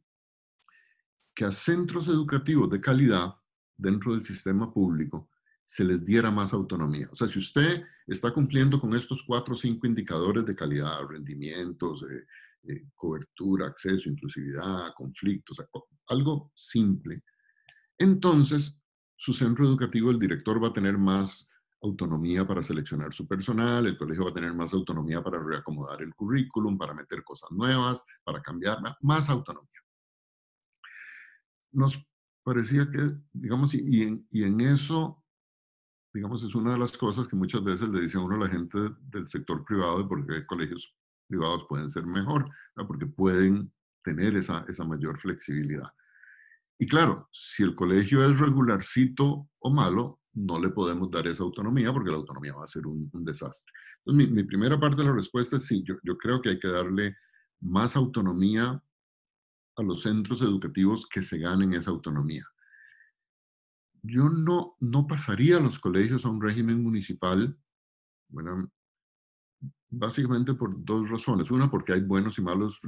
Que a centros educativos de calidad dentro del sistema público se les diera más autonomía. O sea, si usted está cumpliendo con estos 4 o 5 indicadores de calidad, rendimientos, cobertura, acceso, inclusividad, conflictos, algo simple, entonces su centro educativo, el director va a tener más autonomía para seleccionar su personal, el colegio va a tener más autonomía para reacomodar el currículum, para meter cosas nuevas, para cambiar, más autonomía. Nos parecía que, digamos, y en eso, digamos, es una de las cosas que muchas veces le dice a uno a la gente del sector privado de por qué colegios privados pueden ser mejor, ¿no? Porque pueden tener esa mayor flexibilidad. Y claro, si el colegio es regularcito o malo, no le podemos dar esa autonomía porque la autonomía va a ser un desastre. Entonces, mi primera parte de la respuesta es sí, yo creo que hay que darle más autonomía a los centros educativos que se ganen esa autonomía. Yo no pasaría a los colegios a un régimen municipal, bueno, básicamente por 2 razones. Una, porque hay buenos y malos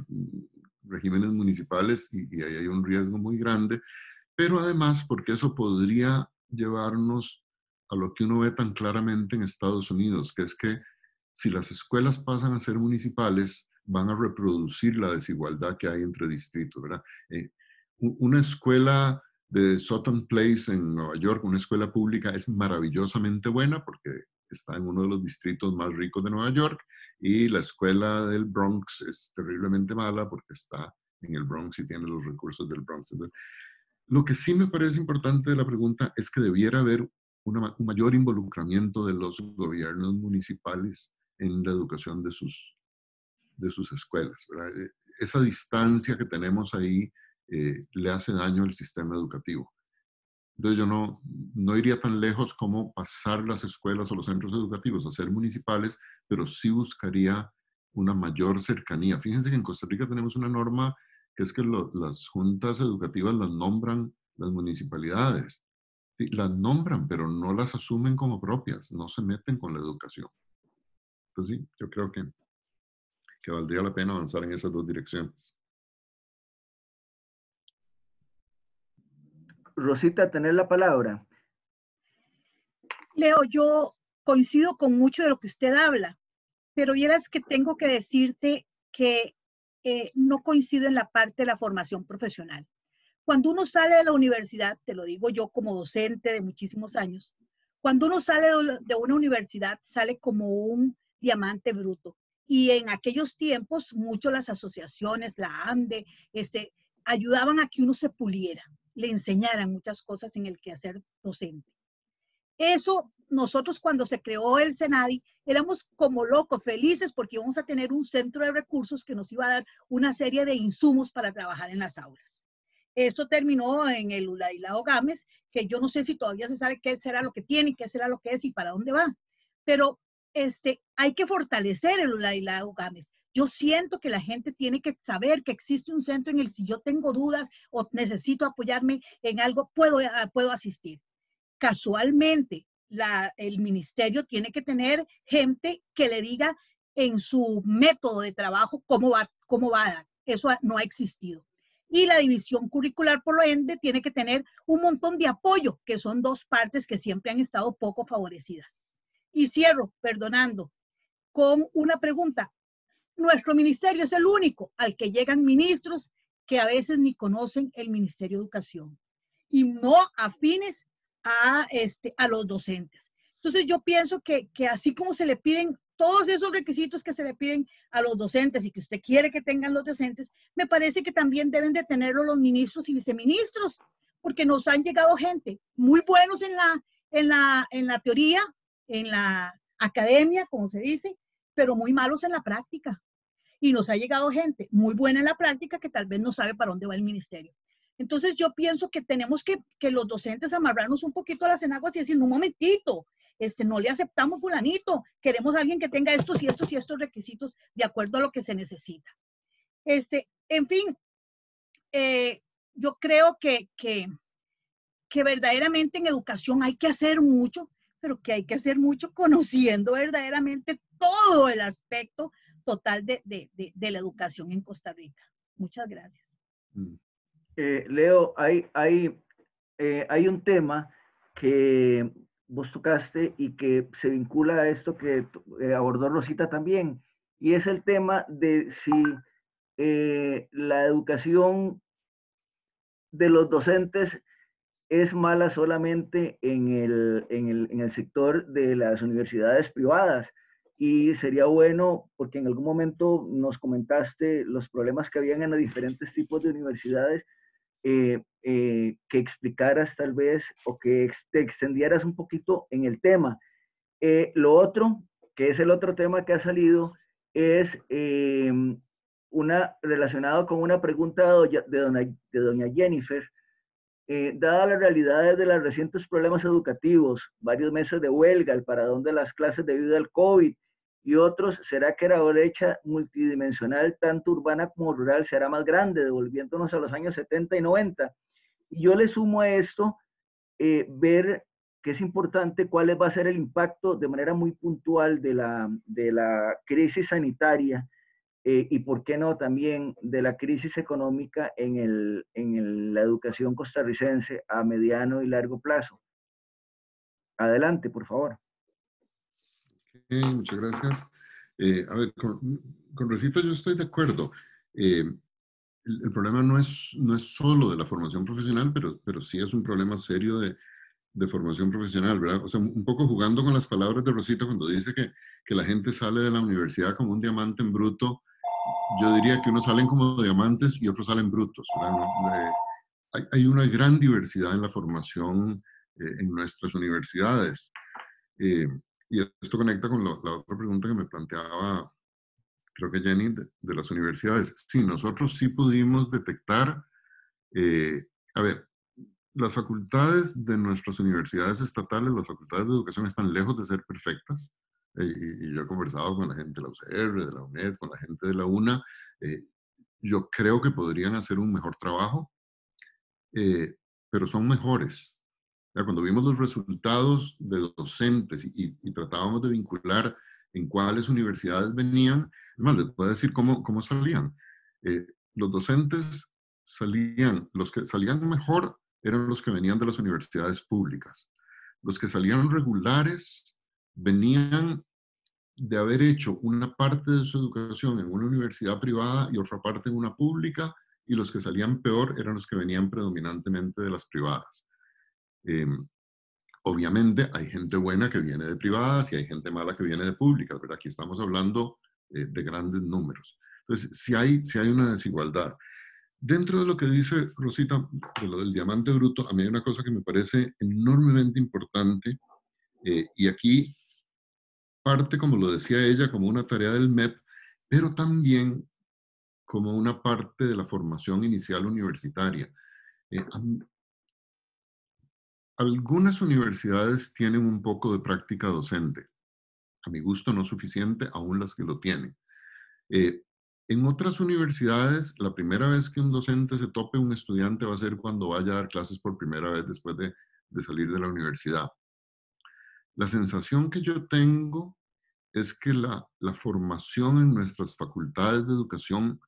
regímenes municipales y ahí hay un riesgo muy grande, pero además porque eso podría llevarnos a lo que uno ve tan claramente en Estados Unidos, que es que si las escuelas pasan a ser municipales, van a reproducir la desigualdad que hay entre distritos, ¿verdad? Una escuela de Sutton Place en Nueva York, una escuela pública, es maravillosamente buena porque está en uno de los distritos más ricos de Nueva York, y la escuela del Bronx es terriblemente mala porque está en el Bronx y tiene los recursos del Bronx. Entonces, lo que sí me parece importante de la pregunta es que debiera haber un mayor involucramiento de los gobiernos municipales en la educación de sus escuelas, ¿verdad? Esa distancia que tenemos ahí le hace daño al sistema educativo. Entonces yo no iría tan lejos como pasar las escuelas o los centros educativos a ser municipales, pero sí buscaría una mayor cercanía. Fíjense que en Costa Rica tenemos una norma que es que las juntas educativas las nombran las municipalidades. Sí, las nombran, pero no las asumen como propias, no se meten con la educación. Entonces sí, yo creo que valdría la pena avanzar en esas 2 direcciones. Rosita, ¿tenés la palabra? Leo, yo coincido con mucho de lo que usted habla, pero vieras que tengo que decirte que no coincido en la parte de la formación profesional, Cuando uno sale de la universidad, te lo digo yo como docente de muchísimos años, cuando uno sale de una universidad, sale como un diamante bruto. Y en aquellos tiempos, mucho las asociaciones, la ANDE, ayudaban a que uno se puliera, le enseñaran muchas cosas en el quehacer docente. Eso, nosotros cuando se creó el SENADI, éramos como locos, felices, porque íbamos a tener un centro de recursos que nos iba a dar una serie de insumos para trabajar en las aulas. Esto terminó en el Ulailao Gámez, que yo no sé si todavía se sabe qué será lo que tiene, qué será lo que es y para dónde va. Pero hay que fortalecer el Ulailao Gámez. Yo siento que la gente tiene que saber que existe un centro en el si yo tengo dudas o necesito apoyarme en algo, puedo asistir. Casualmente, el ministerio tiene que tener gente que le diga en su método de trabajo cómo va a dar. Eso no ha existido. Y la división curricular, por lo ende, tiene que tener un montón de apoyo, que son dos partes que siempre han estado poco favorecidas. Y cierro, perdonando, con una pregunta. Nuestro ministerio es el único al que llegan ministros que a veces ni conocen el Ministerio de Educación y no afines a los docentes. Entonces yo pienso que así como se le piden todos esos requisitos que se le piden a los docentes y que usted quiere que tengan los docentes, me parece que también deben de tenerlo los ministros y viceministros, porque nos han llegado gente muy buenos en la teoría, en la academia, como se dice, pero muy malos en la práctica. Y nos ha llegado gente muy buena en la práctica que tal vez no sabe para dónde va el ministerio. Entonces yo pienso que tenemos que los docentes amarrarnos un poquito a las enaguas y decir, un momentito, no le aceptamos fulanito, queremos a alguien que tenga estos y estos y estos requisitos de acuerdo a lo que se necesita. En fin, yo creo que verdaderamente en educación hay que hacer mucho, pero que hay que hacer mucho conociendo verdaderamente todo el aspecto total de la educación en Costa Rica. Muchas gracias. Leo, hay un tema que vos tocaste y que se vincula a esto que abordó Rosita también, y es el tema de si la educación de los docentes es mala solamente en el sector de las universidades privadas. Y sería bueno, porque en algún momento nos comentaste los problemas que habían en los diferentes tipos de universidades, que explicaras tal vez o que te extendieras un poquito en el tema. Lo otro, que es el otro tema que ha salido, es relacionado con una pregunta de doña Jennifer. Dadas las realidades de los recientes problemas educativos, varios meses de huelga, el paradón de las clases debido al COVID y otros, ¿será que la brecha multidimensional, tanto urbana como rural, será más grande, devolviéndonos a los años 70 y 90? Y yo le sumo a esto, ver que es importante cuál va a ser el impacto de manera muy puntual de la crisis sanitaria, y por qué no también de la crisis económica en la educación costarricense a mediano y largo plazo. Adelante, por favor. Muchas gracias. A ver, con Rosita yo estoy de acuerdo. El problema no es solo de la formación profesional, pero sí es un problema serio de formación profesional, ¿verdad? O sea, un poco jugando con las palabras de Rosita cuando dice que la gente sale de la universidad como un diamante en bruto. Yo diría que unos salen como diamantes y otros salen brutos, ¿verdad? Hay una gran diversidad en la formación en nuestras universidades. Y esto conecta con la otra pregunta que me planteaba, creo que Jenny, de las universidades. Sí, nosotros sí pudimos detectar, a ver, las facultades de nuestras universidades estatales, las facultades de educación están lejos de ser perfectas. Y yo he conversado con la gente de la UCR, de la UNED, con la gente de la UNA. Yo creo que podrían hacer un mejor trabajo, pero son mejores. Ya cuando vimos los resultados de los docentes y tratábamos de vincular en cuáles universidades venían, además les puedo decir cómo salían. Los docentes los que salían mejor eran los que venían de las universidades públicas. Los que salían regulares venían de haber hecho una parte de su educación en una universidad privada y otra parte en una pública, y los que salían peor eran los que venían predominantemente de las privadas. Obviamente hay gente buena que viene de privadas y hay gente mala que viene de públicas, ¿verdad? Aquí estamos hablando de grandes números. Entonces, si hay una desigualdad. Dentro de lo que dice Rosita, de lo del diamante bruto, a mí hay una cosa que me parece enormemente importante, y aquí parte, como lo decía ella, como una tarea del MEP, pero también como una parte de la formación inicial universitaria. Algunas universidades tienen un poco de práctica docente. A mi gusto no suficiente, aún las que lo tienen. En otras universidades, la primera vez que un docente se tope un estudiante va a ser cuando vaya a dar clases por primera vez después de salir de la universidad. La sensación que yo tengo es que la formación en nuestras facultades de educación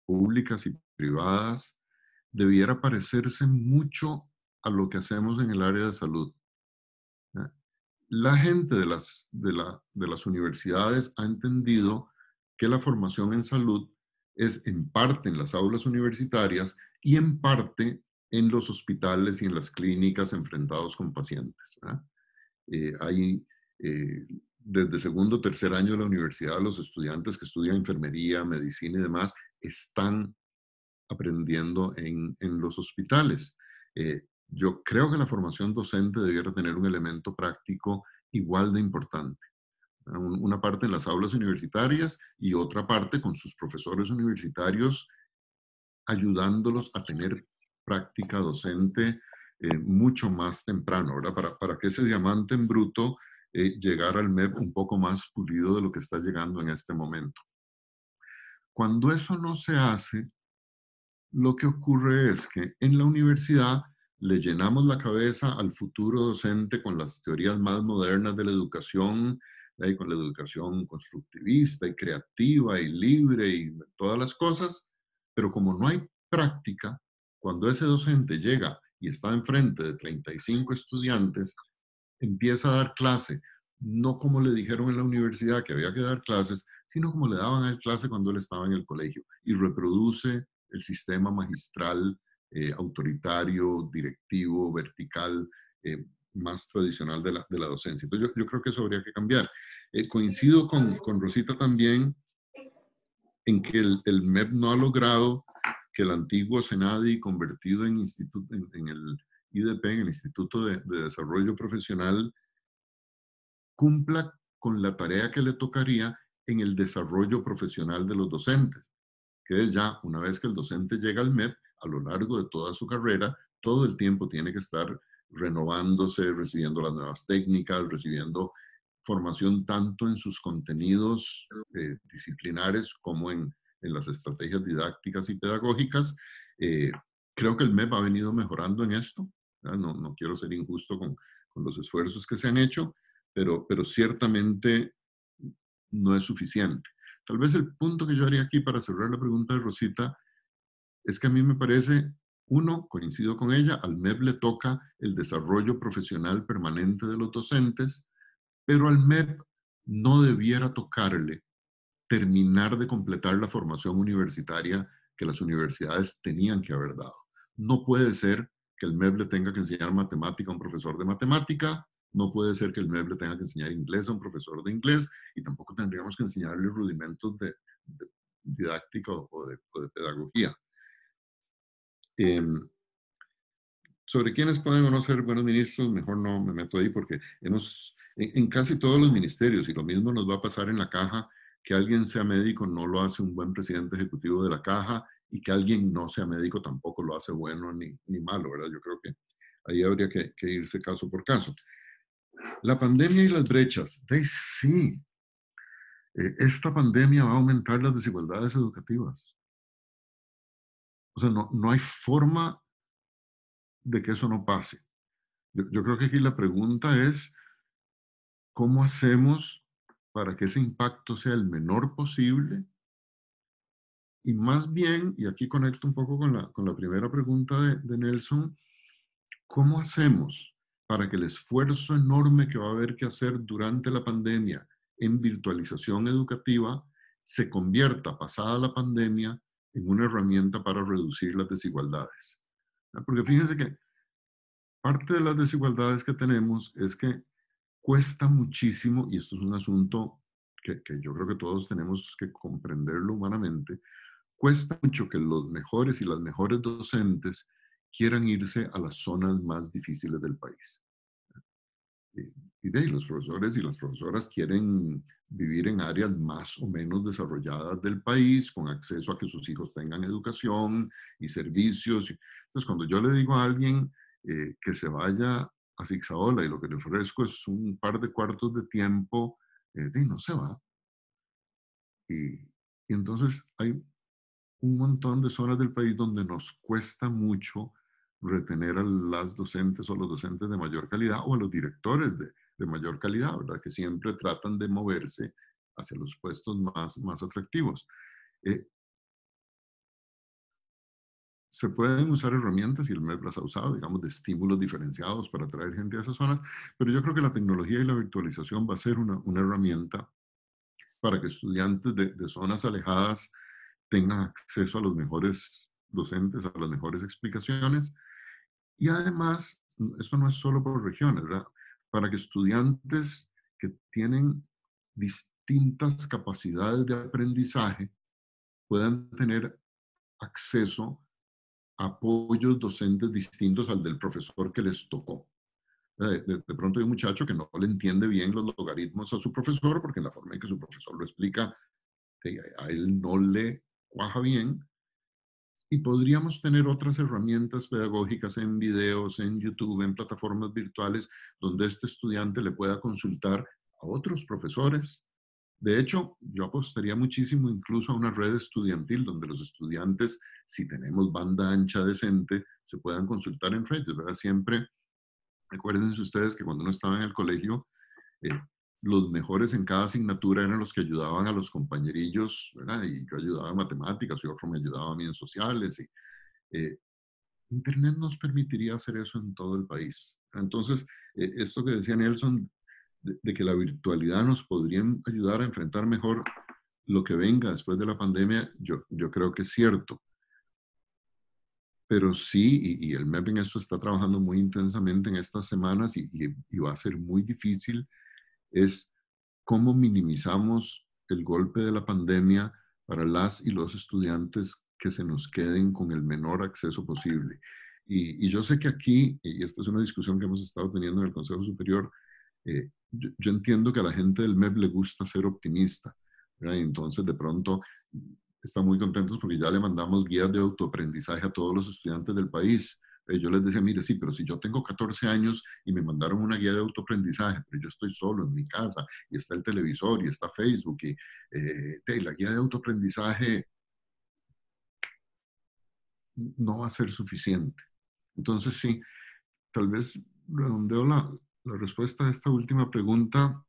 públicas y privadas debiera parecerse mucho a lo que hacemos en el área de salud. La gente de las universidades ha entendido que la formación en salud es en parte en las aulas universitarias y en parte en los hospitales y en las clínicas enfrentados con pacientes. Desde segundo o tercer año de la universidad, los estudiantes que estudian enfermería, medicina y demás están aprendiendo en los hospitales. Yo creo que la formación docente debiera tener un elemento práctico igual de importante. Una parte en las aulas universitarias y otra parte con sus profesores universitarios, ayudándolos a tener práctica docente mucho más temprano, ¿verdad? Para que ese diamante en bruto llegara al MEP un poco más pulido de lo que está llegando en este momento. Cuando eso no se hace, lo que ocurre es que en la universidad le llenamos la cabeza al futuro docente con las teorías más modernas de la educación, con la educación constructivista y creativa y libre y todas las cosas, pero como no hay práctica, cuando ese docente llega y está enfrente de 35 estudiantes, empieza a dar clase, no como le dijeron en la universidad que había que dar clases, sino como le daban a él clase cuando él estaba en el colegio, y reproduce el sistema magistral, autoritario, directivo, vertical, más tradicional de la docencia. Entonces yo creo que eso habría que cambiar. Coincido con Rosita también en que el MEP no ha logrado que el antiguo SENADI, convertido en el IDP, en el Instituto de Desarrollo Profesional, cumpla con la tarea que le tocaría en el desarrollo profesional de los docentes, que es ya, una vez que el docente llega al MEP, a lo largo de toda su carrera, todo el tiempo tiene que estar renovándose, recibiendo las nuevas técnicas, recibiendo formación tanto en sus contenidos disciplinares como en las estrategias didácticas y pedagógicas. Creo que el MEP ha venido mejorando en esto. No quiero ser injusto con los esfuerzos que se han hecho, pero ciertamente no es suficiente. Tal vez el punto que yo haría aquí para cerrar la pregunta de Rosita es que a mí me parece, uno, coincido con ella, al MEP le toca el desarrollo profesional permanente de los docentes, pero al MEP no debiera tocarle terminar de completar la formación universitaria que las universidades tenían que haber dado. No puede ser que el MEP le tenga que enseñar matemática a un profesor de matemática, no puede ser que el MEP le tenga que enseñar inglés a un profesor de inglés, y tampoco tendríamos que enseñarle rudimentos de didáctica o de pedagogía. Sobre quiénes pueden o no ser buenos ministros, mejor no me meto ahí, porque en casi todos los ministerios, y lo mismo nos va a pasar en la caja, que alguien sea médico no lo hace un buen presidente ejecutivo de la caja, y que alguien no sea médico tampoco lo hace bueno ni malo, ¿verdad? Yo creo que ahí habría que irse caso por caso. La pandemia y las brechas. Sí, esta pandemia va a aumentar las desigualdades educativas. O sea, no hay forma de que eso no pase. Yo creo que aquí la pregunta es, ¿cómo hacemos para que ese impacto sea el menor posible? Y más bien, y aquí conecto un poco con la primera pregunta de Nelson, ¿cómo hacemos para que el esfuerzo enorme que va a haber que hacer durante la pandemia en virtualización educativa se convierta, pasada la pandemia, en una herramienta para reducir las desigualdades. Porque fíjense que parte de las desigualdades que tenemos es que cuesta muchísimo, y esto es un asunto que yo creo que todos tenemos que comprenderlo humanamente, cuesta mucho que los mejores y las mejores docentes quieran irse a las zonas más difíciles del país. Y de ahí los profesores y las profesoras quieren vivir en áreas más o menos desarrolladas del país, con acceso a que sus hijos tengan educación y servicios. Entonces, cuando yo le digo a alguien que se vaya a Zigzaola y lo que le ofrezco es un par de cuartos de tiempo, no se va. Y entonces hay un montón de zonas del país donde nos cuesta mucho retener a las docentes o los docentes de mayor calidad o a los directores de mayor calidad, ¿verdad? Que siempre tratan de moverse hacia los puestos más atractivos. Se pueden usar herramientas, y el MEP las ha usado, digamos, de estímulos diferenciados para atraer gente a esas zonas, pero yo creo que la tecnología y la virtualización va a ser una herramienta para que estudiantes de zonas alejadas tengan acceso a los mejores docentes, a las mejores explicaciones. Y además, esto no es solo por regiones, ¿verdad? Para que estudiantes que tienen distintas capacidades de aprendizaje puedan tener acceso a apoyos docentes distintos al del profesor que les tocó. De pronto hay un muchacho que no le entiende bien los logaritmos a su profesor porque en la forma en que su profesor lo explica a él no le cuaja bien. Y podríamos tener otras herramientas pedagógicas en videos, en YouTube, en plataformas virtuales, donde este estudiante le pueda consultar a otros profesores. De hecho, yo apostaría muchísimo incluso a una red estudiantil donde los estudiantes, si tenemos banda ancha decente, se puedan consultar en redes, ¿verdad? Siempre, recuérdense ustedes que cuando uno estaba en el colegio, los mejores en cada asignatura eran los que ayudaban a los compañerillos, ¿verdad? Y yo ayudaba en matemáticas y otro me ayudaba a mí en sociales. Internet nos permitiría hacer eso en todo el país. Entonces, esto que decía Nelson, de que la virtualidad nos podría ayudar a enfrentar mejor lo que venga después de la pandemia, yo creo que es cierto. Pero sí, y el MEP en esto está trabajando muy intensamente en estas semanas y va a ser muy difícil, es cómo minimizamos el golpe de la pandemia para las y los estudiantes que se nos queden con el menor acceso posible. Y yo sé que aquí, y esta es una discusión que hemos estado teniendo en el Consejo Superior, yo entiendo que a la gente del MEP le gusta ser optimista, ¿verdad? Y entonces de pronto están muy contentos porque ya le mandamos guías de autoaprendizaje a todos los estudiantes del país. Yo les decía, mire, sí, pero si yo tengo 14 años y me mandaron una guía de autoaprendizaje, pero yo estoy solo en mi casa y está el televisor y está Facebook y la guía de autoaprendizaje no va a ser suficiente. Entonces sí, tal vez redondeo la respuesta a esta última pregunta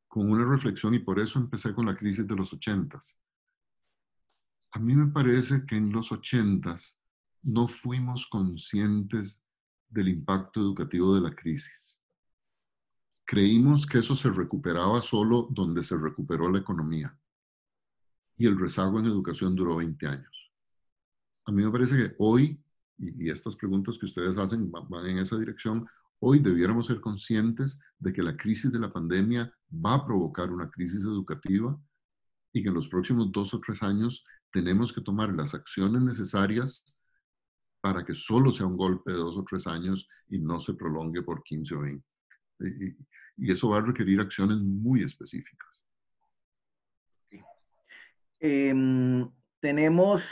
con una reflexión y por eso empecé con la crisis de los 80s. A mí me parece que en los 80s no fuimos conscientes del impacto educativo de la crisis. Creímos que eso se recuperaba solo donde se recuperó la economía. Y el rezago en educación duró 20 años. A mí me parece que hoy, y estas preguntas que ustedes hacen van en esa dirección, hoy debiéramos ser conscientes de que la crisis de la pandemia va a provocar una crisis educativa y que en los próximos 2 o 3 años tenemos que tomar las acciones necesarias para que solo sea un golpe de 2 o 3 años y no se prolongue por 15 o 20. Y eso va a requerir acciones muy específicas.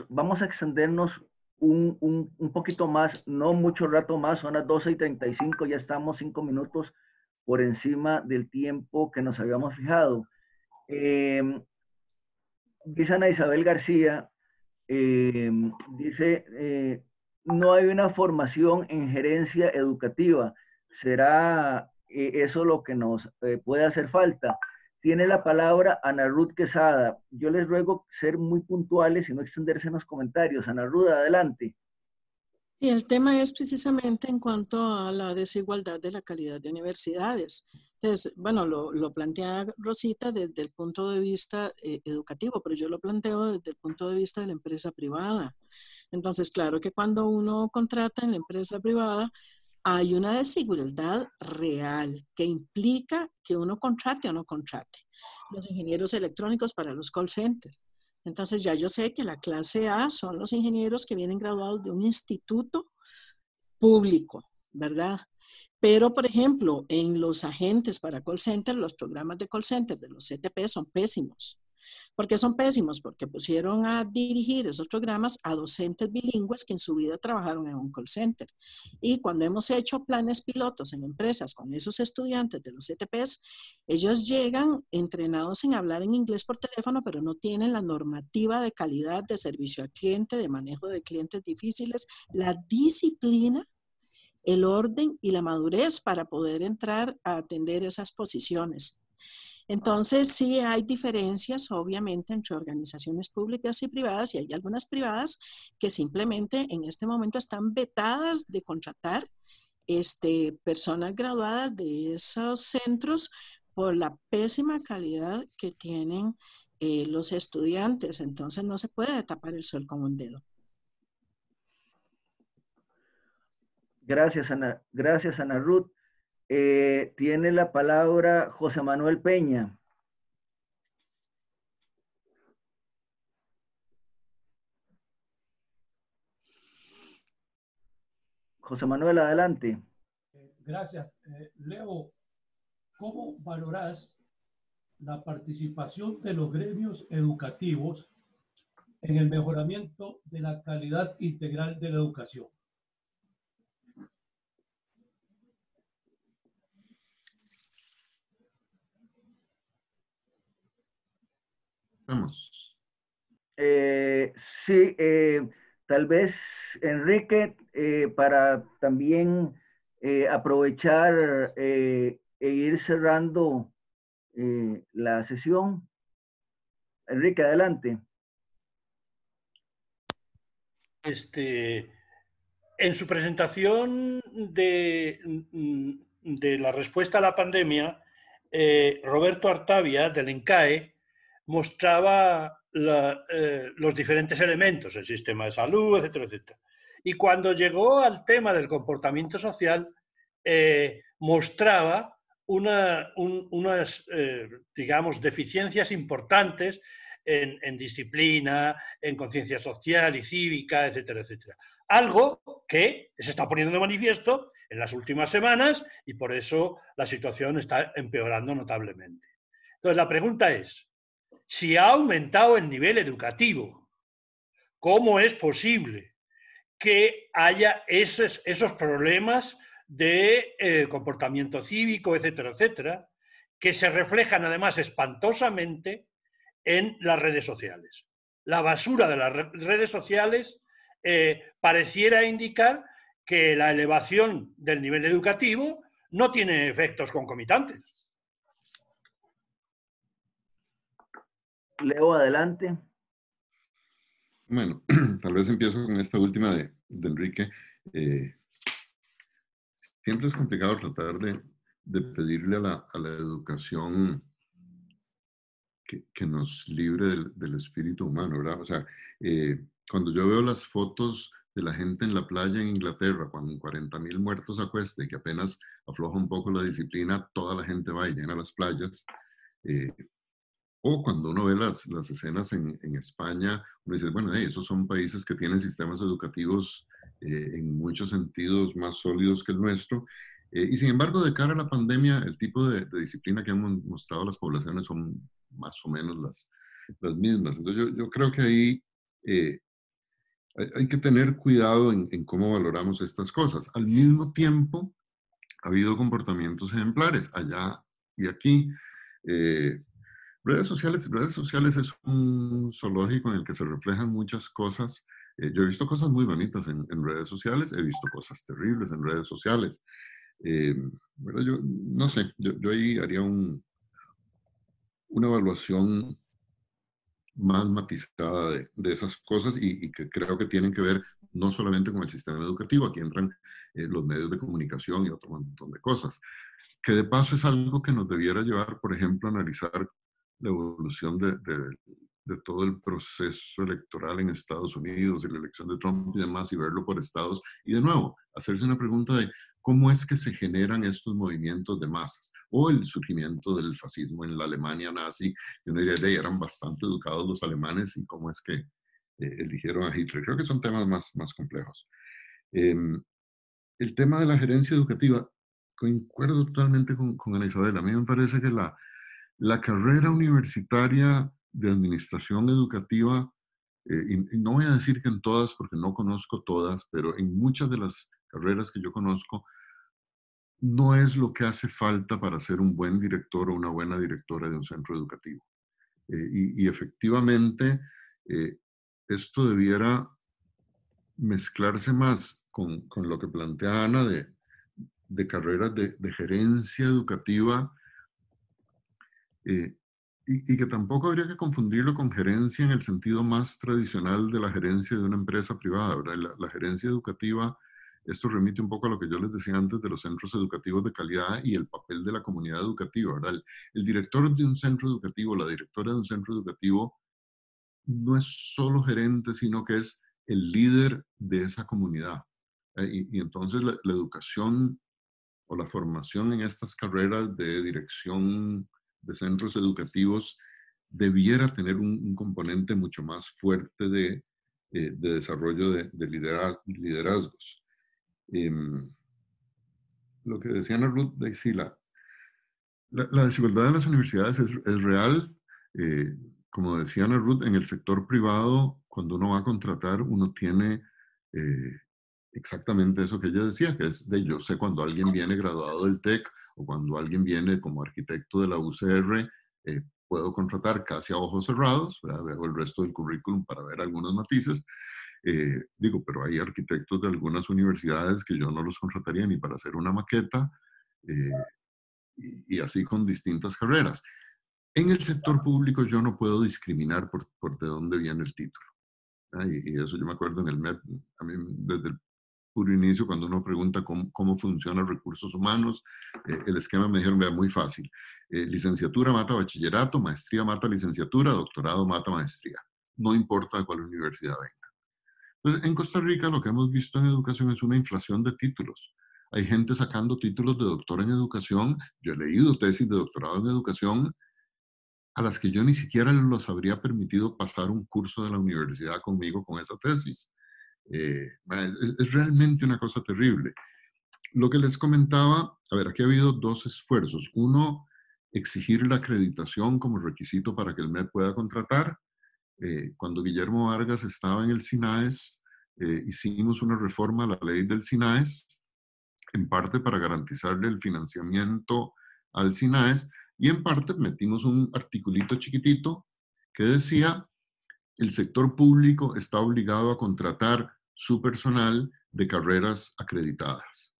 Vamos a extendernos un poquito más, no mucho rato más, son las 12:35, ya estamos 5 minutos por encima del tiempo que nos habíamos fijado. Dice Ana Isabel García, dice, no hay una formación en gerencia educativa. ¿Será eso lo que nos puede hacer falta? Tiene la palabra Ana Ruth Quesada. Yo les ruego ser muy puntuales y no extenderse en los comentarios. Ana Ruth, adelante. Y el tema es precisamente en cuanto a la desigualdad de la calidad de universidades. Entonces, bueno, lo plantea Rosita desde el punto de vista educativo, pero yo lo planteo desde el punto de vista de la empresa privada. Entonces, claro que cuando uno contrata en la empresa privada, hay una desigualdad real que implica que uno contrate o no contrate. Los ingenieros electrónicos para los call centers. Entonces ya yo sé que la clase A son los ingenieros que vienen graduados de un instituto público, ¿verdad? Pero, por ejemplo, en los agentes para call center, los programas de call center de los CTP son pésimos. ¿Por qué son pésimos? Porque pusieron a dirigir esos programas a docentes bilingües que en su vida trabajaron en un call center. Y cuando hemos hecho planes pilotos en empresas con esos estudiantes de los CTPs, ellos llegan entrenados en hablar en inglés por teléfono, pero no tienen la normativa de calidad de servicio al cliente, de manejo de clientes difíciles, la disciplina, el orden y la madurez para poder entrar a atender esas posiciones. Entonces, sí hay diferencias, obviamente, entre organizaciones públicas y privadas, y hay algunas privadas que simplemente en este momento están vetadas de contratar personas graduadas de esos centros por la pésima calidad que tienen los estudiantes. Entonces, no se puede tapar el sol con un dedo. Gracias, Ana Ruth. Tiene la palabra José Manuel Peña. José Manuel, adelante. Gracias. Leo, ¿cómo valoras la participación de los gremios educativos en el mejoramiento de la calidad integral de la educación? Vamos. Sí, tal vez, Enrique, para también aprovechar e ir cerrando la sesión. Enrique, adelante. En su presentación de la respuesta a la pandemia, Roberto Artavia, del INCAE, mostraba los diferentes elementos, el sistema de salud, etcétera, etcétera. Y cuando llegó al tema del comportamiento social, mostraba unas, digamos, deficiencias importantes en disciplina, en conciencia social y cívica, etcétera, etcétera. Algo que se está poniendo de manifiesto en las últimas semanas y por eso la situación está empeorando notablemente. Entonces, la pregunta es, si ha aumentado el nivel educativo, ¿cómo es posible que haya esos problemas de comportamiento cívico, etcétera, etcétera, que se reflejan además espantosamente en las redes sociales? La basura de las redes sociales pareciera indicar que la elevación del nivel educativo no tiene efectos concomitantes. Leo, adelante. Bueno, tal vez empiezo con esta última de Enrique. Siempre es complicado tratar de pedirle a la educación que nos libre del espíritu humano, ¿verdad? O sea, cuando yo veo las fotos de la gente en la playa en Inglaterra, cuando 40.000 muertos a cuesta y que apenas afloja un poco la disciplina, toda la gente va y llena las playas. O cuando uno ve las escenas en España, uno dice, bueno, esos son países que tienen sistemas educativos en muchos sentidos más sólidos que el nuestro. Y sin embargo, de cara a la pandemia, el tipo de disciplina que han mostrado las poblaciones son más o menos las mismas. Entonces yo creo que ahí hay que tener cuidado en cómo valoramos estas cosas. Al mismo tiempo, ha habido comportamientos ejemplares allá y aquí. Redes sociales es un zoológico en el que se reflejan muchas cosas. Yo he visto cosas muy bonitas en redes sociales, he visto cosas terribles en redes sociales. Yo no sé, yo ahí haría una evaluación más matizada de esas cosas y que creo que tienen que ver no solamente con el sistema educativo, aquí entran los medios de comunicación y otro montón de cosas. Que de paso es algo que nos debiera llevar, por ejemplo, a analizar la evolución de todo el proceso electoral en Estados Unidos, de la elección de Trump y demás, y verlo por estados. Y de nuevo, hacerse una pregunta de cómo es que se generan estos movimientos de masas, o el surgimiento del fascismo en la Alemania nazi, que uno diría, eran bastante educados los alemanes, y cómo es que eligieron a Hitler. Creo que son temas más complejos. El tema de la gerencia educativa, concuerdo totalmente con Ana Isabel. A mí me parece que la carrera universitaria de administración educativa, y no voy a decir que en todas, porque no conozco todas, pero en muchas de las carreras que yo conozco, no es lo que hace falta para ser un buen director o una buena directora de un centro educativo. Y efectivamente, esto debiera mezclarse más con lo que plantea Ana de carreras de gerencia educativa, y que tampoco habría que confundirlo con gerencia en el sentido más tradicional de la gerencia de una empresa privada, ¿verdad? La gerencia educativa, esto remite un poco a lo que yo les decía antes de los centros educativos de calidad y el papel de la comunidad educativa, ¿verdad? El director de un centro educativo, la directora de un centro educativo, no es solo gerente, sino que es el líder de esa comunidad. Y entonces la educación o la formación en estas carreras de dirección de centros educativos debiera tener un componente mucho más fuerte de desarrollo de liderazgos. Lo que decía Ana Ruth, sí, la desigualdad en las universidades es real. Como decía Ana Ruth, en el sector privado, cuando uno va a contratar, uno tiene exactamente eso que ella decía, que es de yo sé cuando alguien viene graduado del TEC o cuando alguien viene como arquitecto de la UCR, puedo contratar casi a ojos cerrados, ¿verdad? Veo el resto del currículum para ver algunos matices. Digo, pero hay arquitectos de algunas universidades que yo no los contrataría ni para hacer una maqueta, y así con distintas carreras. En el sector público yo no puedo discriminar por de dónde viene el título. Y eso yo me acuerdo en el MEP, a mí desde el puro inicio, cuando uno pregunta cómo funcionan recursos humanos, el esquema me dijeron, vea, muy fácil. Licenciatura mata bachillerato, maestría mata licenciatura, doctorado mata maestría. No importa de cuál universidad venga. Entonces, en Costa Rica lo que hemos visto en educación es una inflación de títulos. Hay gente sacando títulos de doctor en educación. Yo he leído tesis de doctorado en educación a las que yo ni siquiera los habría permitido pasar un curso de la universidad conmigo con esa tesis. Es realmente una cosa terrible. Lo que les comentaba, a ver, aquí ha habido dos esfuerzos. Uno, exigir la acreditación como requisito para que el MEP pueda contratar. Cuando Guillermo Vargas estaba en el SINAES, hicimos una reforma a la ley del SINAES, en parte para garantizarle el financiamiento al SINAES, y en parte metimos un articulito chiquitito que decía, el sector público está obligado a contratar su personal de carreras acreditadas.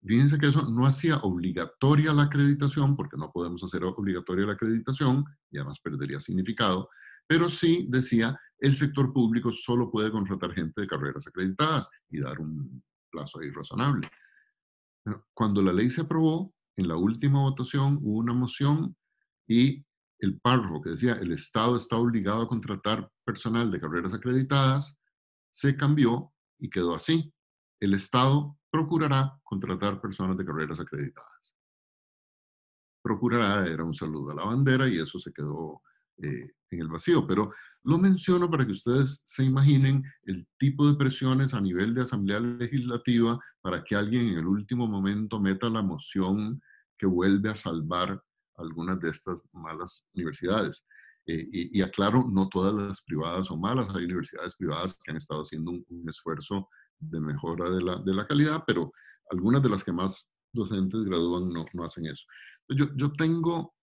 Fíjense que eso no hacía obligatoria la acreditación, porque no podemos hacer obligatoria la acreditación, y además perdería significado, pero sí decía, el sector público solo puede contratar gente de carreras acreditadas y dar un plazo ahí razonable. Cuando la ley se aprobó, en la última votación hubo una moción y el párrafo que decía el Estado está obligado a contratar personal de carreras acreditadas se cambió y quedó así. El Estado procurará contratar personas de carreras acreditadas. Procurará era un saludo a la bandera y eso se quedó en el vacío. Pero lo menciono para que ustedes se imaginen el tipo de presiones a nivel de Asamblea Legislativa para que alguien en el último momento meta la moción que vuelve a salvar algunas de estas malas universidades. Y aclaro, no todas las privadas son malas. Hay universidades privadas que han estado haciendo un esfuerzo de mejora de la calidad, pero algunas de las que más docentes gradúan no hacen eso. Yo tengo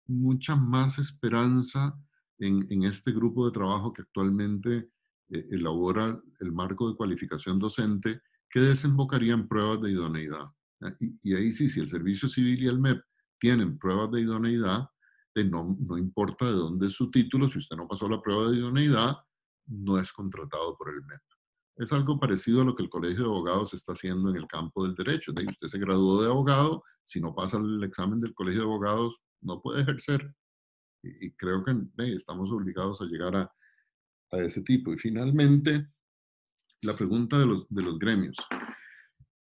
mucha más esperanza en este grupo de trabajo que actualmente elabora el marco de cualificación docente, que desembocaría en pruebas de idoneidad. Y ahí sí, si el Servicio Civil y el MEP tienen pruebas de idoneidad, no importa de dónde es su título, si usted no pasó la prueba de idoneidad, no es contratado por el MEP. es algo parecido a lo que el Colegio de Abogados está haciendo en el campo del derecho. Usted se graduó de abogado, si no pasa el examen del Colegio de Abogados, no puede ejercer. Y creo que estamos obligados a llegar a ese tipo. Y finalmente, la pregunta de los gremios.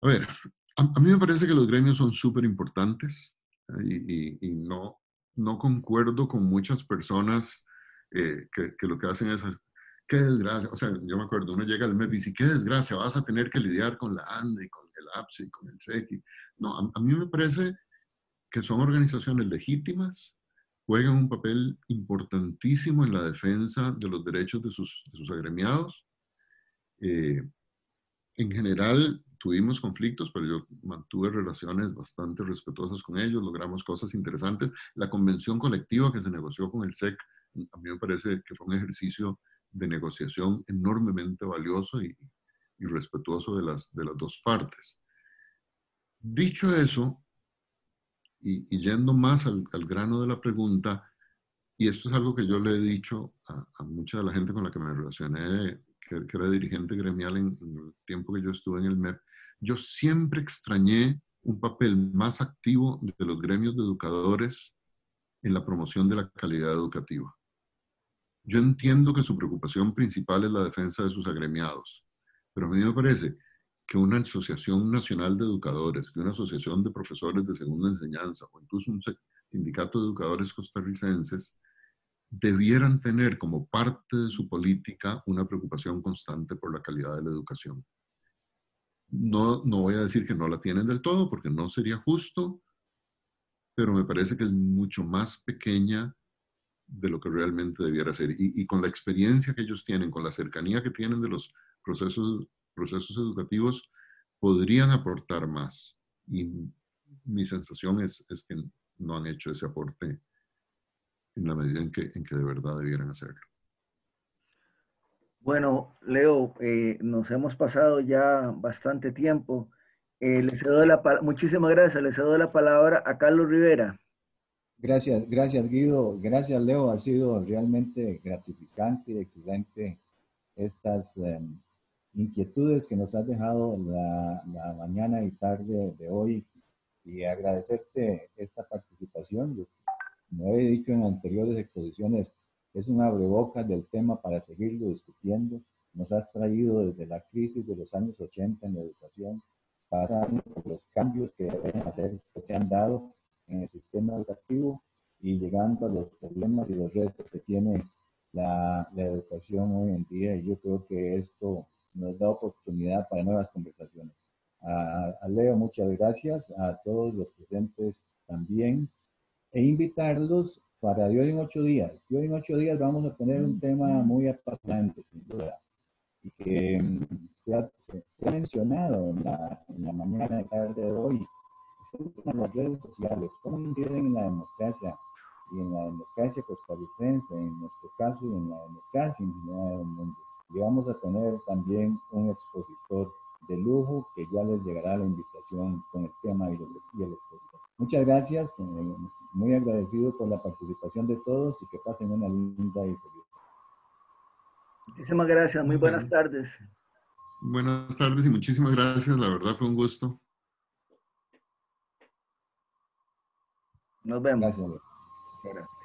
A ver, a mí me parece que los gremios son súper importantes y no concuerdo con muchas personas que lo que hacen es, qué desgracia, o sea, yo me acuerdo, uno llega al MEP y dice, qué desgracia, vas a tener que lidiar con la ANDE, con el APSE, con el SECI. No, a mí me parece que son organizaciones legítimas, juegan un papel importantísimo en la defensa de los derechos de sus agremiados. En general tuvimos conflictos, pero yo mantuve relaciones bastante respetuosas con ellos, logramos cosas interesantes. La convención colectiva que se negoció con el SEC, a mí me parece que fue un ejercicio de negociación enormemente valioso y respetuoso de las dos partes. Dicho eso, y yendo más al grano de la pregunta, y esto es algo que yo le he dicho a mucha de la gente con la que me relacioné, que era dirigente gremial en el tiempo que yo estuve en el MEP, yo siempre extrañé un papel más activo de los gremios de educadores en la promoción de la calidad educativa. Yo entiendo que su preocupación principal es la defensa de sus agremiados, pero a mí me parece que una asociación nacional de educadores, que una asociación de profesores de segunda enseñanza, o incluso un sindicato de educadores costarricenses, debieran tener como parte de su política una preocupación constante por la calidad de la educación. No voy a decir que no la tienen del todo, porque no sería justo, pero me parece que es mucho más pequeña de lo que realmente debiera ser. Y con la experiencia que ellos tienen, con la cercanía que tienen de los procesos educativos, podrían aportar más. Y mi sensación es que no han hecho ese aporte en la medida en que de verdad debieran hacerlo. Bueno, Leo, nos hemos pasado ya bastante tiempo. Muchísimas gracias. Le cedo la palabra a Carlos Rivera. Gracias Guido, gracias Leo, ha sido realmente gratificante y excelente estas inquietudes que nos has dejado la mañana y tarde de hoy, y agradecerte esta participación. Yo, como he dicho en anteriores exposiciones, es un abrebocas del tema para seguirlo discutiendo. Nos has traído desde la crisis de los años 80 en la educación, pasando por los cambios que deben hacerse, que se han dado en el sistema educativo, y llegando a los problemas y los retos que tiene la educación hoy en día. Y yo creo que esto nos da oportunidad para nuevas conversaciones. A Leo, muchas gracias, a todos los presentes también, e invitarlos para de hoy en 8 días. De hoy en 8 días vamos a tener un tema muy apasionante, sin duda, y que se ha mencionado en la mañana y tarde de hoy. En las redes sociales, cómo inciden en la democracia, y en la democracia costarricense, en nuestro caso, y en la democracia en general del mundo. Y vamos a tener también un expositor de lujo que ya les llegará la invitación con el tema y el expositor. Muchas gracias, muy agradecido por la participación de todos, y que pasen una linda y feliz. Muchísimas gracias, muy buenas tardes. Buenas tardes y muchísimas gracias, la verdad fue un gusto. Nos vemos. Gracias. Gracias.